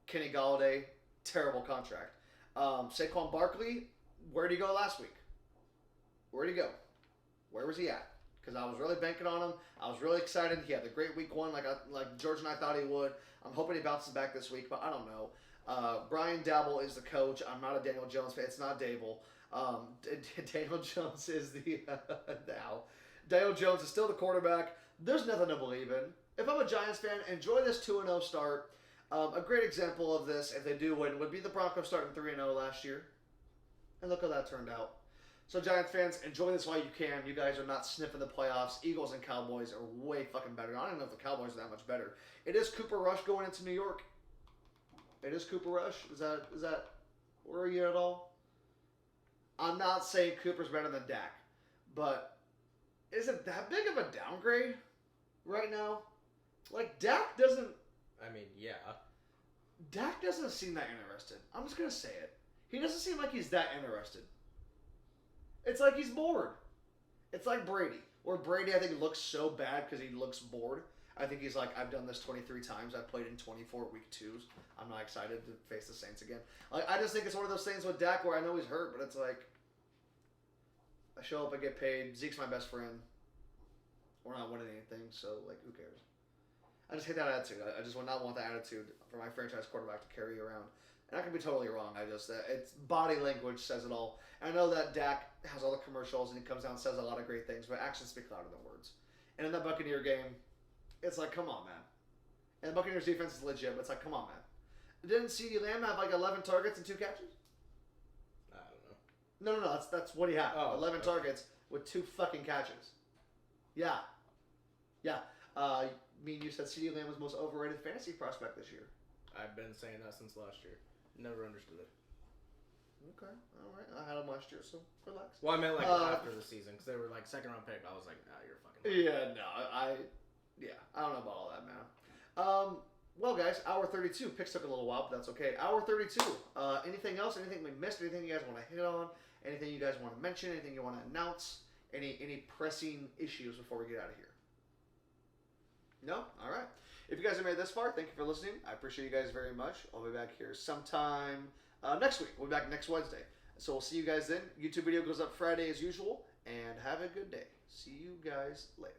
Kenny Galladay, terrible contract. Saquon Barkley, where'd he go last week? Where'd he go? Where was he at? Because I was really banking on him. I was really excited. He had a great week 1 like George and I thought he would. I'm hoping he bounces back this week, but I don't know. Brian Dabble is the coach. I'm not a Daniel Jones fan. It's not Dable. Daniel Jones is the now. Daniel Jones is still the quarterback. There's nothing to believe in. If I'm a Giants fan, enjoy this 2-0 start. A great example of this, if they do win, would be the Broncos starting 3-0 last year. And look how that turned out. So Giants fans, enjoy this while you can. You guys are not sniffing the playoffs. Eagles and Cowboys are way fucking better. I don't know if the Cowboys are that much better. It is Cooper Rush going into New York. It is Cooper Rush. Is that worry you at all? I'm not saying Cooper's better than Dak, but is it that big of a downgrade right now? Like, Dak doesn't... I mean, yeah. Dak doesn't seem that interested. I'm just going to say it. He doesn't seem like he's that interested. It's like he's bored. It's like Brady. Where Brady, I think, looks so bad because he looks bored. I think he's like, I've done this 23 times. I've played in 24 week 2s. I'm not excited to face the Saints again. Like, I just think it's one of those things with Dak where I know he's hurt, but it's like, I show up, I get paid. Zeke's my best friend. We're not winning anything, so, like, who cares? I just hate that attitude. I just would not want that attitude for my franchise quarterback to carry around. And I could be totally wrong. It's body language says it all. And I know that Dak has all the commercials and he comes down and says a lot of great things, but actions speak louder than words. And in that Buccaneer game, it's like, come on, man. And the Buccaneers defense is legit, but it's like, come on, man. Didn't CeeDee Lamb have like 11 targets and 2 catches? I don't know. No. That's what he had. Oh, 11 targets with 2 fucking catches. Yeah. You said CeeDee Lamb was the most overrated fantasy prospect this year. I've been saying that since last year. Never understood it. Okay, all right. I had him last year, so relax. Well, I meant like after the season because they were like 2nd round pick. I was like, you're fucking. Yeah, no, I don't know about all that, man. Well, guys, hour 32. Picks took a little while, but that's okay. Hour 32. Anything else? Anything we missed? Anything you guys want to hit on? Anything you guys want to mention? Anything you want to announce? Any pressing issues before we get out of here? No? All right. If you guys have made it this far, thank you for listening. I appreciate you guys very much. I'll be back here sometime next week. We'll be back next Wednesday. So we'll see you guys then. YouTube video goes up Friday as usual. And have a good day. See you guys later.